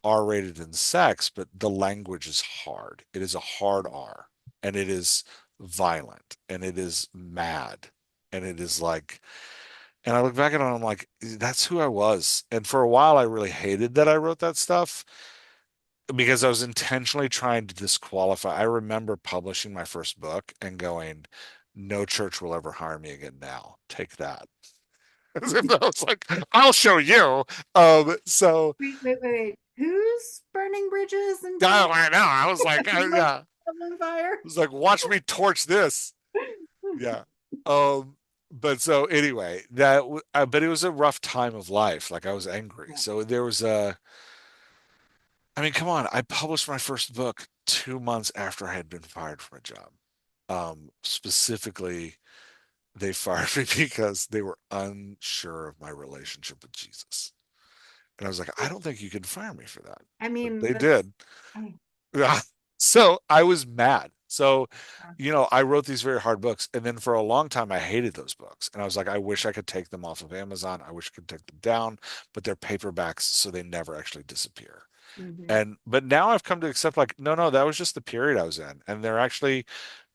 R-rated in sex, but the language is hard. It is a hard R, and it is violent, and it is mad, and it is like, and I look back at it and I'm like, that's who I was. And for a while, I really hated that I wrote that stuff because I was intentionally trying to disqualify. I remember publishing my first book and going, no church will ever hire me again now. Take that. As if I was like, I'll show you. So Wait. Who's burning bridges and Oh, putting I know. I was like, myself yeah. on fire? It was like, watch me torch this. Yeah. Um, but so anyway, but it was a rough time of life. Like I was angry. Yeah. So I mean, come on. I published my first book 2 months after I had been fired from a job. Specifically, they fired me because they were unsure of my relationship with Jesus. And I was like, I don't think you can fire me for that. I But mean, they that's did. I, Yeah. So I was mad. So, uh, I wrote these very hard books. And then for a long time, I hated those books. And I was like, I wish I could take them off of Amazon. I wish I could take them down, but they're paperbacks, so they never actually disappear. mhm. But now I've come to accept like, no, that was just the period I was in. And they're actually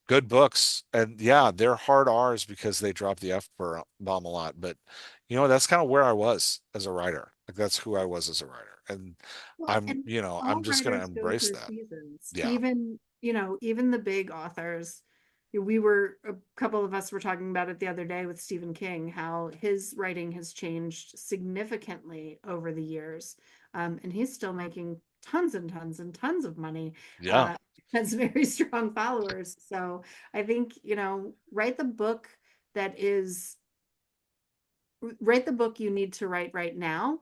good books. And yeah, they're hard R's because they drop the bomb a lot. But that's kind of where I was as a writer. Like that's who I was as a writer. And Well, I'm, and I'm all just going to writers go embrace through that. seasons. Yeah. Even the big authors. We were a couple of us were talking about it the other day with Stephen King, how his writing has changed significantly over the years, and he's still making tons and tons and tons of money. Yeah. Uh, has very strong followers. So I think that is write the book you need to write right now.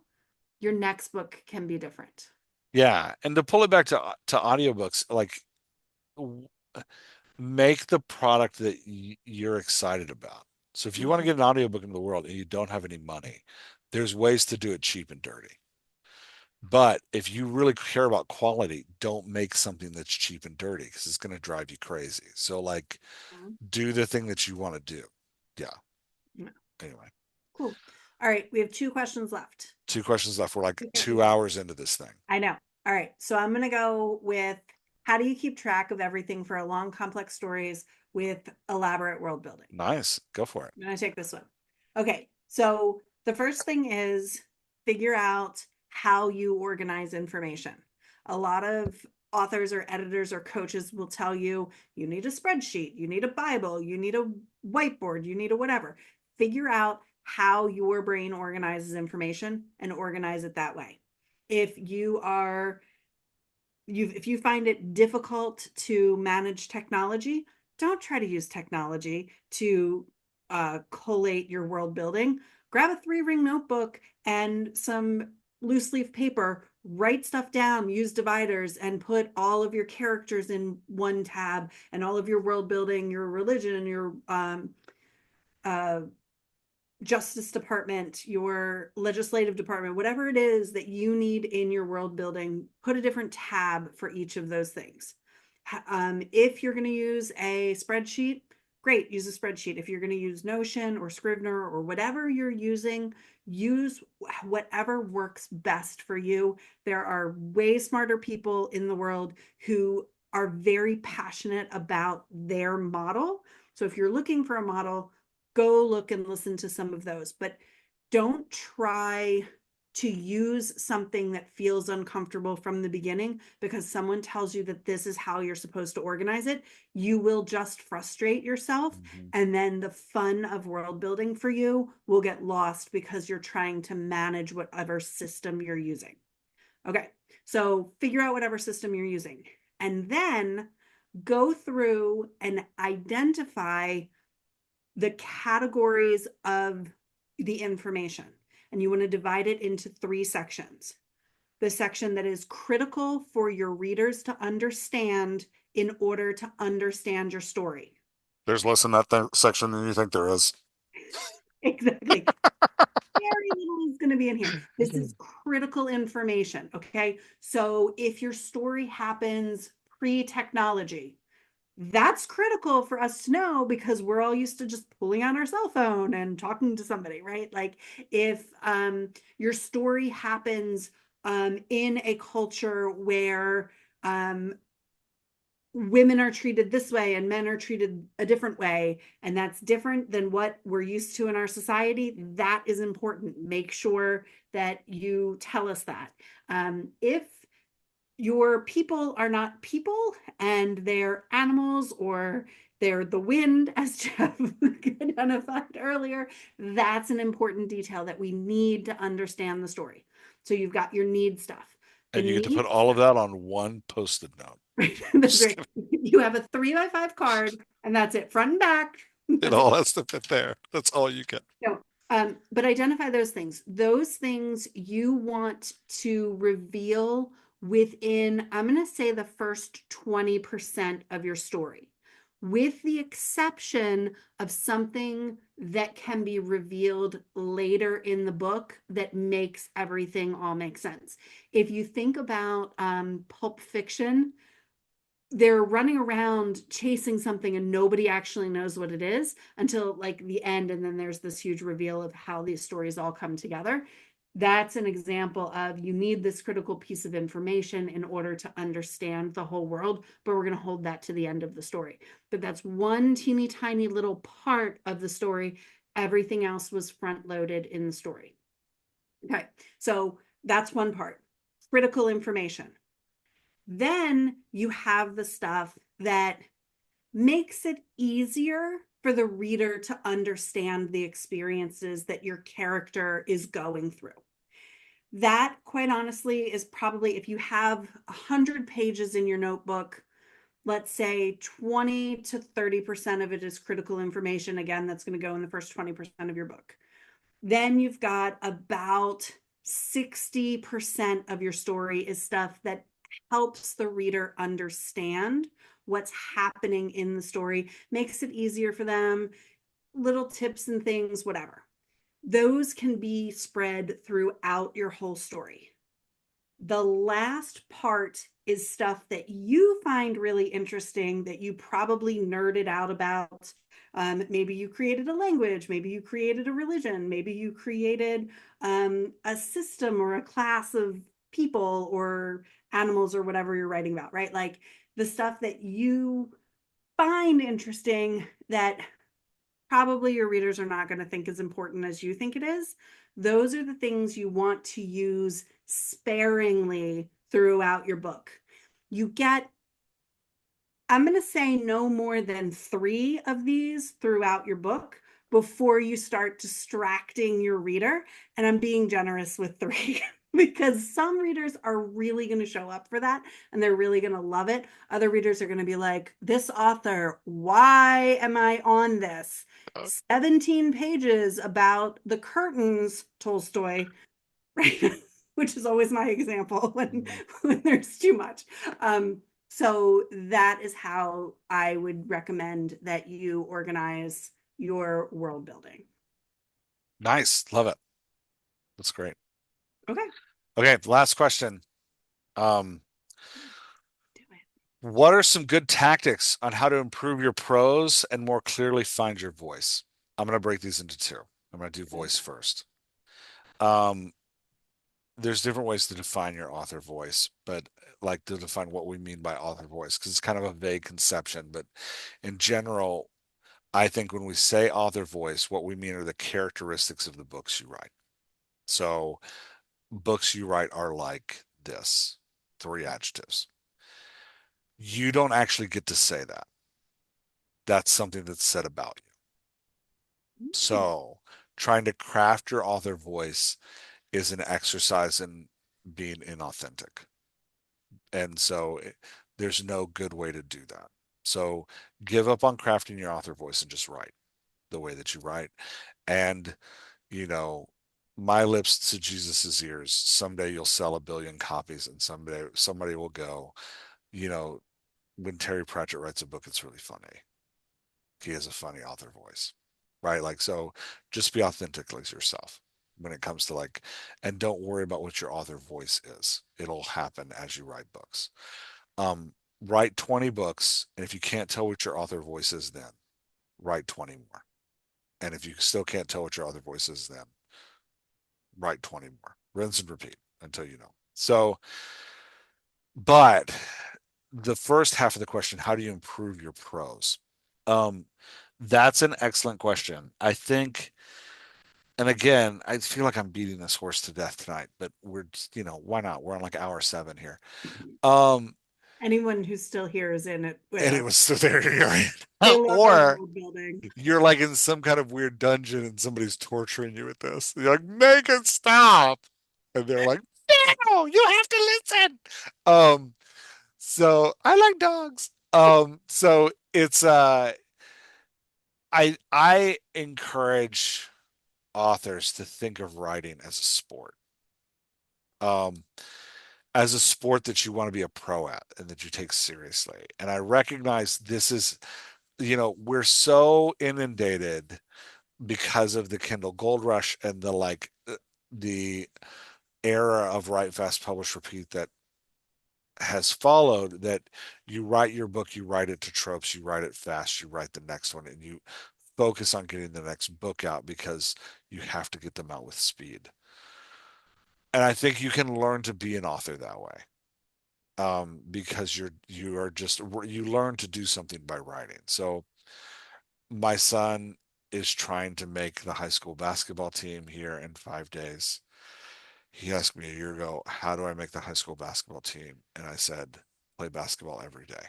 Your next book can be different. Yeah. And to pull it back to audiobooks, like w- make the product that you're excited about. So if you want to Mhm. get an audiobook into the world and you don't have any money, there's ways to do it cheap and dirty. But if you really care about quality, don't make something that's cheap and dirty because it's going to drive you crazy. So like Mhm. do the thing that you want to do. Yeah. Yeah. Anyway, Cool. All right, we have two questions left. two questions left. We're like Two questions 2 hours into this thing. I know. All right, so I'm going to go with how do you keep track of everything for long, complex stories with elaborate world building? Nice. Go for it. I'm going to take this one. Okay, so the first thing is figure out how you organize information. A lot of authors or editors or coaches will tell you you need a spreadsheet, you need a Bible, you need a whiteboard, you need a whatever. Figure out how your brain organizes information and organize it that way. If you are if you find it difficult to manage technology, don't try to use technology to collate your world building. Grab a 3 ring notebook and some loose leaf paper, write stuff down, use dividers, and put all of your characters in one tab and all of your world building, your religion, your uh, justice department, your legislative department, whatever it is that you need in your world building, put a different tab for each of those things. If you're going to use a spreadsheet, great, use a spreadsheet. If you're going to use Notion or Scrivener or whatever you're using, use whatever works best for you. There are way smarter people in the world who are very passionate about their model. So if you're looking for a model, go look and listen to some of those. But don't try to use something that feels uncomfortable from the beginning because someone tells you that this is how you're supposed to organize it. You will just frustrate yourself. Mhm. And then the fun of world building for you will get lost because you're trying to manage whatever system you're using. Okay. So figure out whatever system you're using and then go through and identify the categories of the information. And you want to divide it into three sections. The section that is critical for your readers to understand in order to understand your story. There's less in that section than you think there is. Exactly. Very little is going to be in here. This is critical information. Okay. So if your story happens pre technology, that's critical for us to know because we're all used to just pulling out our cell phone and talking to somebody, right? Like if your story happens in a culture where women are treated this way and men are treated a different way, and that's different than what we're used to in our society, that is important. Make sure that you tell us that. If your people are not people and they're animals or they're the wind, as Jeff identified earlier, that's an important detail that we need to understand the story. So you've got your need stuff. The And you get to need put all of that on one post-it note. That's Just right. kidding. You have a 3x5 card, and that's it, front and back. It That's it. all has to fit there. That's all you get. No, but identify those things. Those things you want to reveal within, I'm going to say, the first 20% of your story, with the exception of something that can be revealed later in the book that makes everything all make sense. If you think about Pulp Fiction, they're running around chasing something and nobody actually knows what it is until like the end, and then there's this huge reveal of how these stories all come together. That's an example of you need this critical piece of information in order to understand the whole world, but we're going to hold that to the end of the story. But that's one teeny tiny little part of the story. Everything else was front loaded in the story. Okay, so that's one part, critical information. Then you have the stuff that makes it easier for the reader to understand the experiences that your character is going through. That, quite honestly, is probably if you have 100 pages in your notebook, let's say 20 to 30% of it is critical information. Again, that's going to go in the first 20% of your book. Then you've got about 60% of your story is stuff that helps the reader understand what's happening in the story, makes it easier for them, little tips and things, whatever. Those can be spread throughout your whole story. The last part is stuff that you find really interesting that you probably nerded out about. Maybe you created a language, maybe you created a religion, maybe you created a system or a class of people or animals or whatever you're writing about, right? Like the stuff that you find interesting that probably your readers are not going to think as important as you think it is. Those are the things you want to use sparingly throughout your book. You get, I'm going to say, no more than 3 of these throughout your book before you start distracting your reader. And I'm being generous with 3 because some readers are really going to show up for that and they're really going to love it. Other readers are going to be like, this author, why am I on this? 17 pages about the curtains, Tolstoy, right? Which is always my example when there's too much. So that is how I would recommend that you organize your world building. Nice. Love it. That's great. Okay, Okay, last question. Um, do it. what are some good tactics on how to improve your prose and more clearly find your voice? I'm going to break these into two. I'm going to do voice first. Um, there's different ways to define your author voice, but like to define what we mean by author voice, because it's kind of a vague conception. But in general, I think when we say author voice, what we mean are the characteristics of the books you write. So books you write are like this, three adjectives. You don't actually get to say that. That's something that's said about you. So trying to craft your author voice is an exercise in being inauthentic. And so there's no good way to do that. So give up on crafting your author voice and just write the way that you write. And, you know, my lips to Jesus's ears. Someday you'll sell 1 billion copies, and someday somebody will go, you know, when Terry Pratchett writes a book, it's really funny. He has a funny author voice, right? Like, so just be authentically yourself when it comes to like, and don't worry about what your author voice is. It'll happen as you write books. Write 20 books, and if you can't tell what your author voice is, then write 20 more. And if you still can't tell what your author voice is, then write 20 more. Rinse and repeat until you know. So, but the first half of the question, how do you improve your prose? Um, that's an excellent question. I think, and again, I feel like I'm beating this horse to death tonight, but we're, why not? We're on like hour 7 here. Um, Anyone who's still here is in it with and it us. was so there, They love our or world building. you're like in some kind of weird dungeon and somebody's torturing you with this. You're like, make it stop. And they're like, no, you have to listen. Um, so I like dogs. So it's I encourage authors to think of writing as a sport. Um, as a sport that you want to be a pro at and that you take seriously. And I recognize this is, we're so inundated because of the Kindle Gold Rush and the the era of write fast, publish, repeat that has followed, that you write your book, you write it to tropes, you write it fast, you write the next one, and you focus on getting the next book out because you have to get them out with speed. And I think you can learn to be an author that way. Because you learn to do something by writing. So my son is trying to make the high school basketball team here in 5 days. He asked me a year ago, how do I make the high school basketball team? And I said, play basketball every day.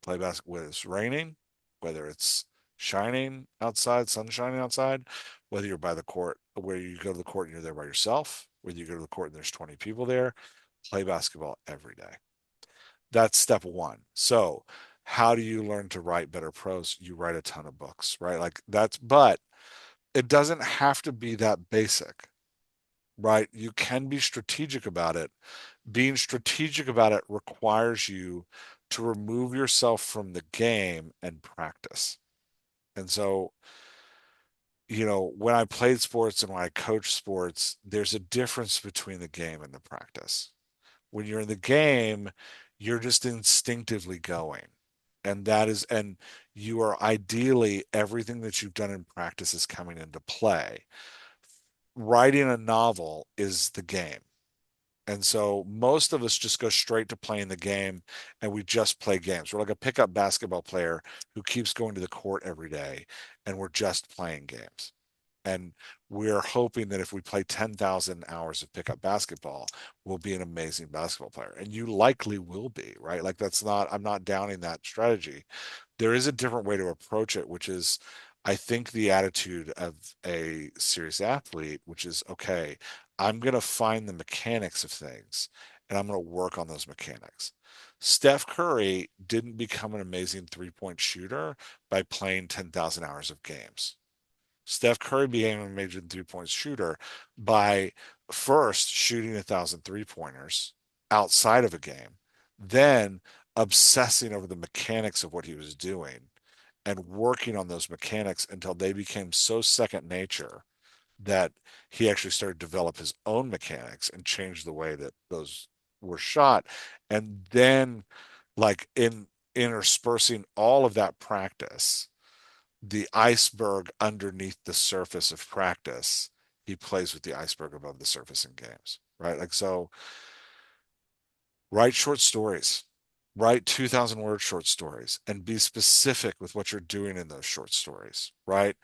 Play basketball, whether it's raining, whether it's shining outside, sun shining outside, whether you're by the court, where you go to the court and you're there by yourself, whether you go to the court and there's 20 people there, play basketball every day. That's step one. So, how do you learn to write better prose? You write a ton of books, right? Like that's, but it doesn't have to be that basic, right? You can be strategic about it. Being strategic about it requires you to remove yourself from the game and practice. And so, when I played sports and when I coach sports, there's a difference between the game and the practice. When you're in the game, you're just instinctively going. And you are ideally everything that you've done in practice is coming into play. Writing a novel is the game. And so most of us just go straight to playing the game and we just play games. We're like a pickup basketball player who keeps going to the court every day and we're just playing games. And we're hoping that if we play 10,000 hours of pickup basketball, we'll be an amazing basketball player. And you likely will be, right? Like I'm not downing that strategy. There is a different way to approach it, which is, I think, the attitude of a serious athlete, which is, okay, I'm going to find the mechanics of things and I'm going to work on those mechanics. Steph Curry didn't become an amazing 3-point shooter by playing 10,000 hours of games. Steph Curry became an amazing 3-point shooter by first shooting 1,000 3-pointers outside of a game, then obsessing over the mechanics of what he was doing and working on those mechanics until they became so second nature that he actually started to develop his own mechanics and change the way that those were shot. And then, like in interspersing all of that practice, the iceberg underneath the surface of practice, he plays with the iceberg above the surface in games, right? Like, so write short stories. Write 2,000 word short stories and be specific with what you're doing in those short stories, right?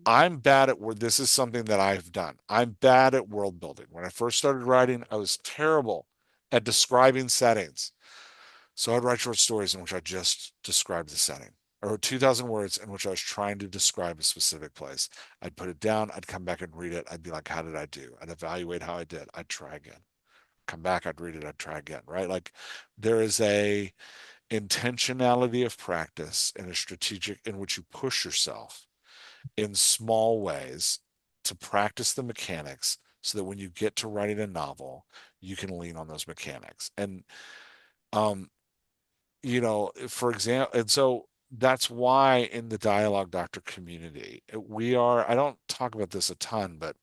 I'm bad at word. This is something that I've done. I'm bad at world building. When I first started writing, I was terrible at describing settings. So I'd write short stories in which I just described the setting, or 2,000 words in which I was trying to describe a specific place. I'd put it down. I'd come back and read it. I'd be like, how did I do? I'd evaluate how I did. I'd try again. Come back. I'd read it. I'd try again. Right? Like there is a intentionality of practice and a strategic in which you push yourself in small ways to practice the mechanics so that when you get to writing a novel, you can lean on those mechanics. And um, for example, and so that's why in the Dialogue Doctor community, I don't talk about this a ton, but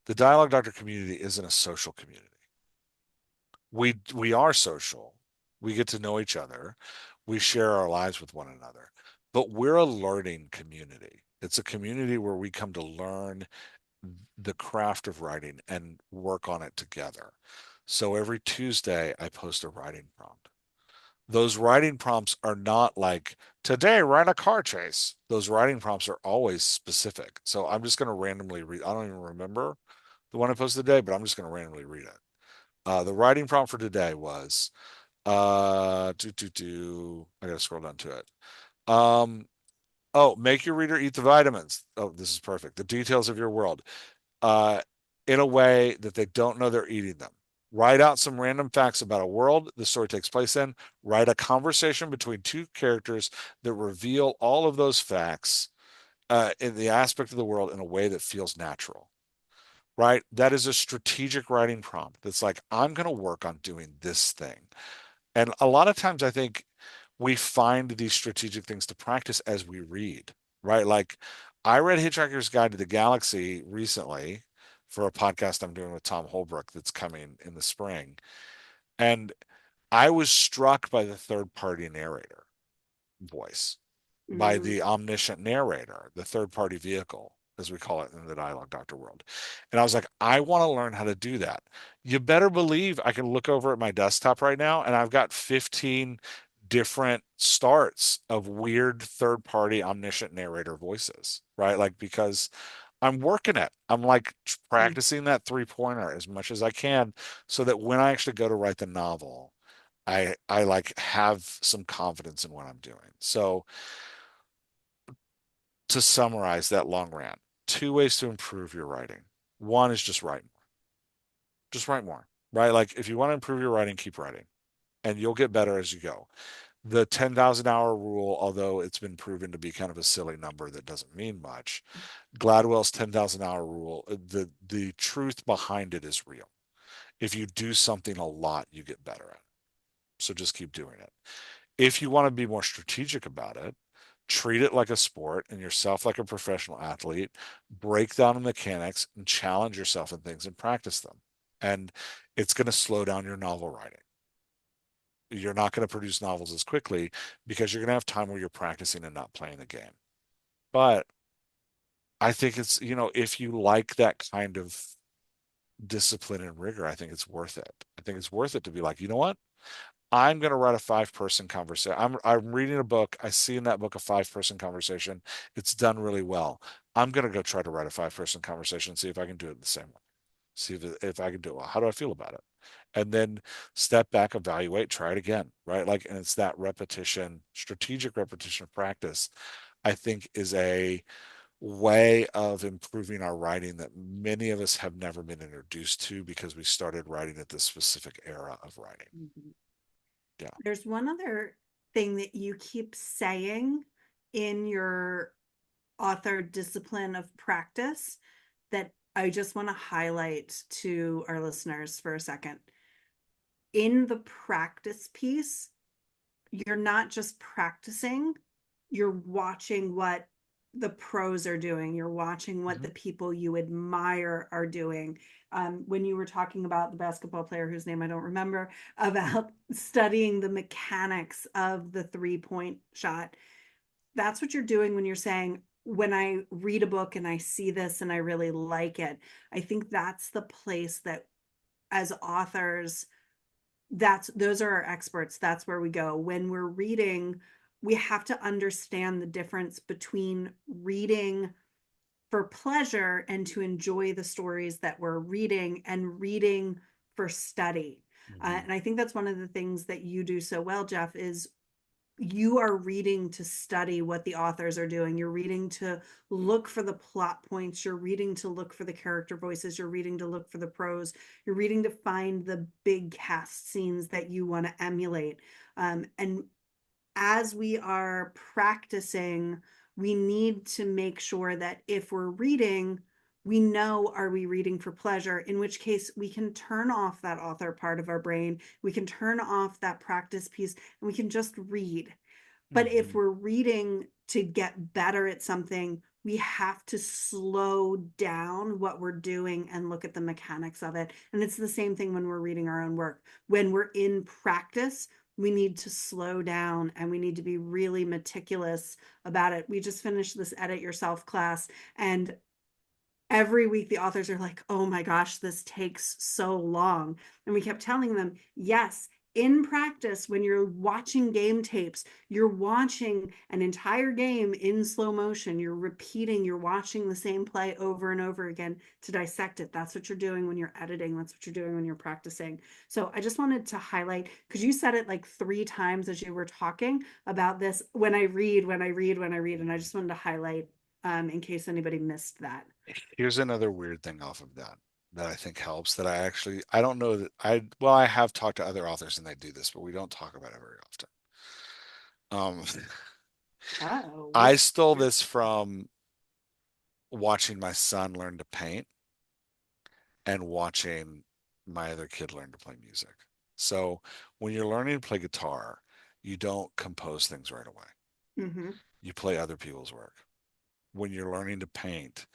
the Dialogue Doctor community isn't a social community. We are social. We get to know each other. We share our lives with one another. But we're a learning community. It's a community where we come to learn the craft of writing and work on it together. So every Tuesday, I post a writing prompt. Those writing prompts are not like, today, write a car chase. Those writing prompts are always specific. So I'm just going to randomly read. I don't even remember the one I posted today, but I'm just going to randomly read it. The writing prompt for today was, I got to scroll down to it. Um, oh, make your reader eat the vitamins. Oh, this is perfect. The details of your world uh, in a way that they don't know they're eating them. Write out some random facts about a world the story takes place in. Write a conversation between two characters that reveal all of those facts in the aspect of the world in a way that feels natural. Right? That is a strategic writing prompt that's like, I'm going to work on doing this thing. And a lot of times I think we find these strategic things to practice as we read, right? Like I read Hitchhiker's Guide to the Galaxy recently for a podcast I'm doing with Tom Holbrook that's coming in the spring. And I was struck by the third party narrator voice, by Mm. the omniscient narrator, the third party vehicle, as we call it in the Dialogue Doctor world. And I was like, I want to learn how to do that. You better believe I can look over at my desktop right now and I've got 15 different starts of weird third party omniscient narrator voices, right? Like, because I'm working it. I'm like practicing that 3 pointer as much as I can so that when I actually go to write the novel, I like have some confidence in what I'm doing. So to summarize that long rant, two ways to improve your writing. One is just write more. Just write more, right? Like if you want to improve your writing, keep writing and you'll get better as you go. The 10,000 hour rule, although it's been proven to be kind of a silly number that doesn't mean much, Gladwell's 10,000 hour rule, the truth behind it is real. If you do something a lot, you get better at it. So just keep doing it. If you want to be more strategic about it, treat it like a sport and yourself like a professional athlete, break down the mechanics and challenge yourself in things and practice them. And it's going to slow down your novel writing. You're not going to produce novels as quickly because you're going to have time where you're practicing and not playing the game. But I think if you like that kind of discipline and rigor, I think it's worth it. I think it's worth it to be like, you know what? I'm going to write a 5 person conversation. I'm reading a book. I see in that book a 5 person conversation. It's done really well. I'm going to go try to write a 5 person conversation and see if I can do it the same way. See if I can do it well. How do I feel about it? And then step back, evaluate, try it again, right? Like, and it's that repetition, strategic repetition of practice, I think is a way of improving our writing that many of us have never been introduced to because we started writing at this specific era of writing. Mhm. Yeah. There's one other thing that you keep saying in your author discipline of practice that I just want to highlight to our listeners for a second. In the practice piece, you're not just practicing, you're watching what the pros are doing, you're watching what Mhm. the people you admire are doing. When you were talking about the basketball player whose name I don't remember, about studying the mechanics of the 3 point shot, that's what you're doing when you're saying, when I read a book and I see this and I really like it. I think that's the place that as authors that's those are our experts. That's where we go. When we're reading, we have to understand the difference between reading for pleasure and to enjoy the stories that we're reading and reading for study. Mhm. And I think that's one of the things that you do so well, Jeff, is you are reading to study what the authors are doing. You're reading to look for the plot points. You're reading to look for the character voices. You're reading to look for the prose. You're reading to find the big cast scenes that you want to emulate. And as we are practicing, we need to make sure that if we're reading, we know, are we reading for pleasure? In which case, we can turn off that author part of our brain. We can turn off that practice piece and we can just read. But if Mhm. we're reading to get better at something, we have to slow down what we're doing and look at the mechanics of it. And it's the same thing when we're reading our own work. When we're in practice, we need to slow down and we need to be really meticulous about it. We just finished this edit yourself class, and every week the authors are like, oh my gosh, this takes so long. And we kept telling them, yes, in practice, when you're watching game tapes, you're watching an entire game in slow motion. You're repeating, you're watching the same play over and over again to dissect it. That's what you're doing when you're editing. That's what you're doing when you're practicing. So I just wanted to highlight, because you said it like 3 times as you were talking about this, when I read, when I read, when I read. And I just wanted to highlight in case anybody missed that. Here's another weird thing off of that that I think helps that I don't know that well, I have talked to other authors and they do this, but we don't talk about it very often. Um, Oh, I what's stole this from watching my son learn to paint and watching my other kid learn to play music. So when you're learning to play guitar, you don't compose things right away. mm-hmm, You play other people's work. When you're learning to paint,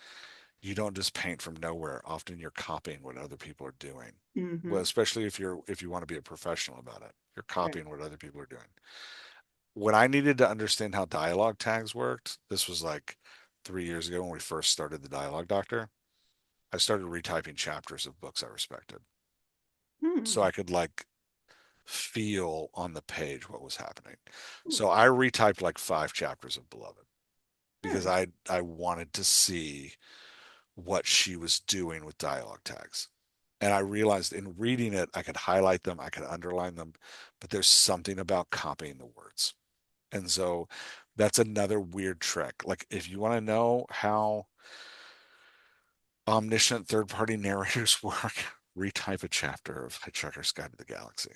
you don't just paint from nowhere. Often you're copying what other people are doing. Well, mm-hmm, especially if you want to be a professional about it, you're right. copying what other people are doing. When I needed to understand how dialogue tags worked, this was like 3 years ago when we first started the Dialogue Doctor. I started retyping chapters of books I respected, so Hmm. I could like feel on the page what was happening. So I retyped like 5 chapters of Beloved because Hmm. I wanted to see what she was doing with dialogue tags. And I realized in reading it, I could highlight them, I could underline them, but there's something about copying the words. And so that's another weird trick. Like if you want to know how omniscient third-party narrators work, retype a chapter of Hitchhiker's Guide to the Galaxy.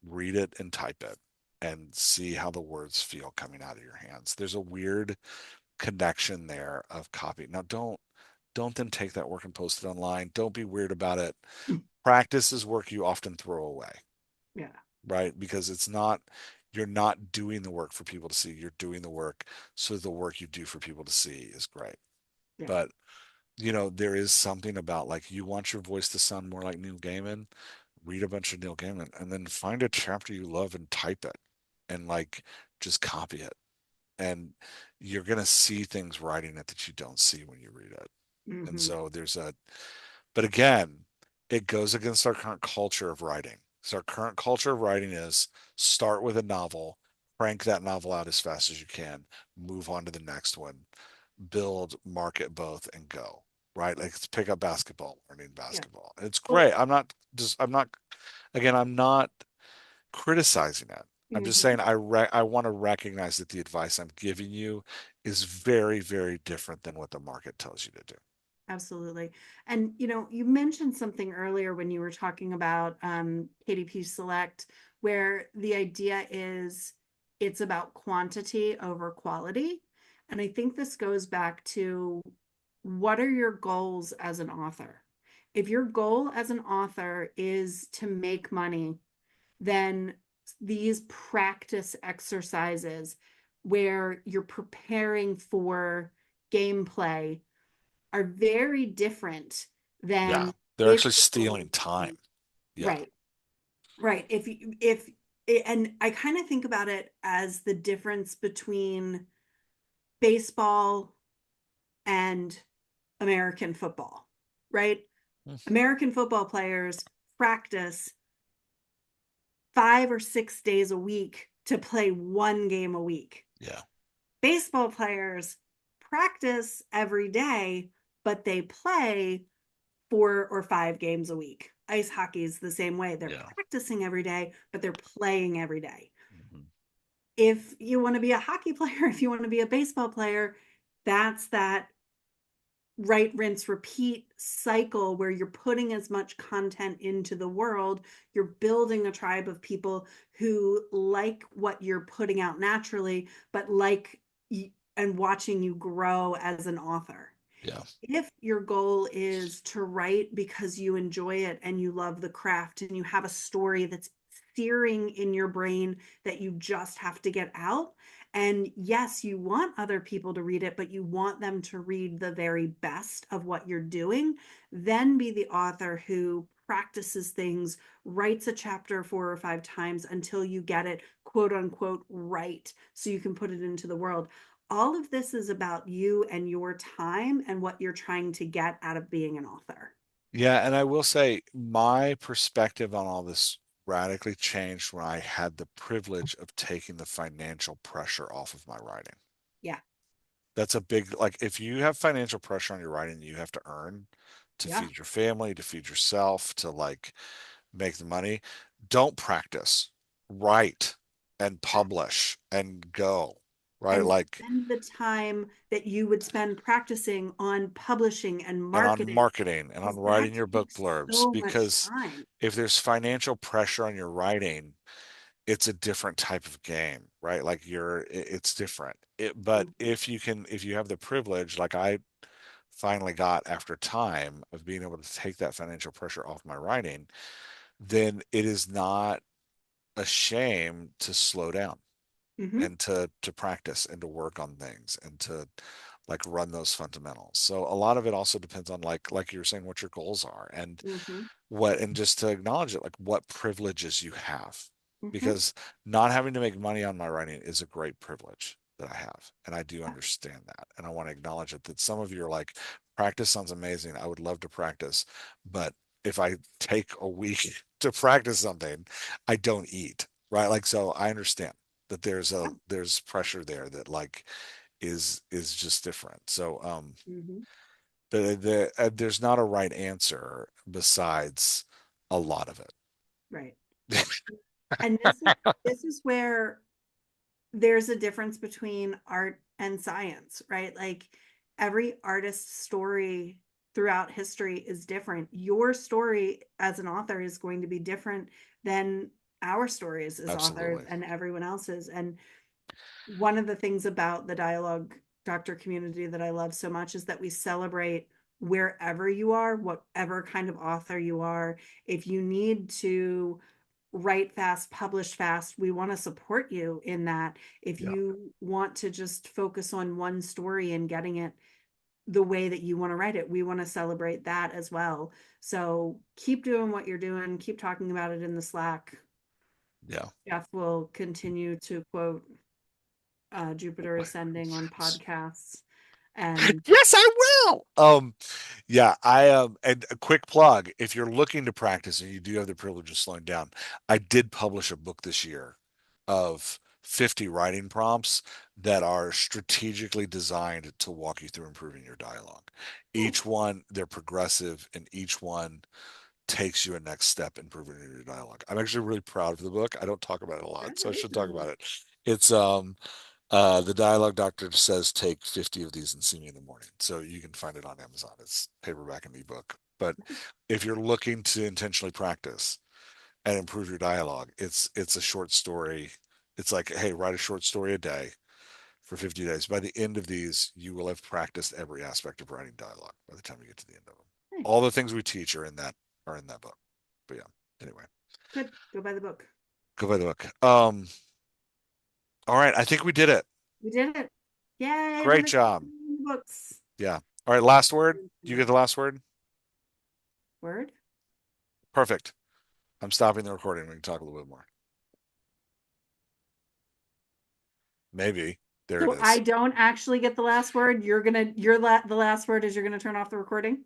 Read it and type it and see how the words feel coming out of your hands. There's a weird connection there of copy. Now don't then take that work and post it online. Don't be weird about it. Practice is work you often throw away, Yeah. right? Because it's not you're not doing the work for people to see. You're doing the work so the work you do for people to see is great. Yeah. But there is something about like you want your voice to sound more like Neil Gaiman, read a bunch of Neil Gaiman and then find a chapter you love and type it and like just copy it. And you're going to see things writing it that you don't see when you read it. And Mm-hmm. so but again, it goes against our current culture of writing. So our current culture of writing is start with a novel, crank that novel out as fast as you can, move on to the next one, build, market both, and go. Right? Like let's pick up basketball, learning Yeah. basketball. It's Well, great. I'm not, again, I'm not criticizing it. I'm just mm-hmm. saying I want to recognize that the advice I'm giving you is very, very different than what the market tells you to do. Absolutely. And you mentioned something earlier when you were talking about KDP Select, where the idea is it's about quantity over quality. And I think this goes back to, what are your goals as an author? If your goal as an author is to make money, then these practice exercises where you're preparing for gameplay are very different Yeah. than They're if actually you're stealing going time. to, Yeah. right, right. If and I kind of think about it as the difference between baseball and American football, right? Mm. American football players practice 5 or 6 days a week to play one game a week. Yeah. Baseball players practice every day, but they play 4 or 5 games a week. Ice hockey is the same way. They're Yeah. practicing every day, but they're playing every day. Hmm. If you want to be a hockey player, if you want to be a baseball player, that's that write, rinse, repeat cycle where you're putting as much content into the world. You're building a tribe of people who like what you're putting out naturally, but like and watching you grow as an author. Yeah. If your goal is to write because you enjoy it and you love the craft and you have a story that's searing in your brain that you just have to get out, and yes, you want other people to read it, but you want them to read the very best of what you're doing, then be the author who practices things, writes a chapter 4 or 5 times until you get it quote unquote right so you can put it into the world. All of this is about you and your time and what you're trying to get out of being an author. Yeah, and I will say my perspective on all this radically changed when I had the privilege of taking the financial pressure off of my writing. Yeah. That's a big, like, if you have financial pressure on your writing, you have to earn to Yeah. feed your family, to feed yourself, to like make the money. Don't practice, write and Yeah. publish and go, right? And Like, spend the time that you would spend practicing on publishing and and on marketing marketing and on because that writing your book takes blurbs, so much because time. if there's financial pressure on your writing, it's a different type of game, right? Like it's different. But Mhm. if you have the privilege, like I finally got after time of being able to take that financial pressure off my writing, then it is not a shame to slow down Mhm. and to practice and to work on things and to like run those fundamentals. So a lot of it also depends on like you were saying what your goals are and Mhm. what and just to acknowledge it, like what privileges you have, Mhm. because not having to make money on my writing is a great privilege that I have, and I do understand that, and I want to acknowledge it, that some of you are like, practice sounds amazing, I would love to practice, but if I take a week to practice something, I don't eat, right? Like, so I understand that there's pressure there that like is just different. So Mhm. there's not a right answer besides a lot of Right. it. And this is where there's a difference between art and science, right? Like every artist's story throughout history is different. Your story as an author is going to be different than our stories as authors Absolutely. and everyone else's. And one of the things about the dialogue doctor community that I love so much is that we celebrate wherever you are, whatever kind of author you are. If you need to write fast, publish fast, we want to support you in that. If Yeah. you want to just focus on one story and getting it the way that you want to write it, we want to celebrate that as well. So keep doing what you're doing, keep talking about it in the Slack. Yeah. Jeff will continue to quote Jupiter Ascending on podcasts. And Yes, I will. Yeah, I and a quick plug, if you're looking to practice and you do have the privilege of slowing down, I did publish a book this year of 50 writing prompts that are strategically designed to walk you through improving your dialogue. oh, Each one, they're progressive, and each one takes you a next step in improving your dialogue. I'm actually really proud of the book. I don't talk about it a lot, so I should talk congratulations. about it. It's the dialogue doctor says take 50 of these and see me in the morning. So you can find it on Amazon. It's paperback and ebook. But if you're looking to intentionally practice and improve your dialogue, it's a short story. It's like, hey, write a short story a day for 50 days. By the end of these, you will have practiced every aspect of writing dialogue by the time you get to the end of them. All Nice. the things we teach are in that book. But yeah, anyway, Good. Go buy the book. go by the book. All right, I think we did it. We did it. Yay, Great job. 100 books. Yeah. All right, last word. You get the last word? Word. Perfect. I'm stopping the recording. We can talk a little bit more. Maybe. There it So I is. don't actually get the last word. The last word is you're gonna turn off the recording.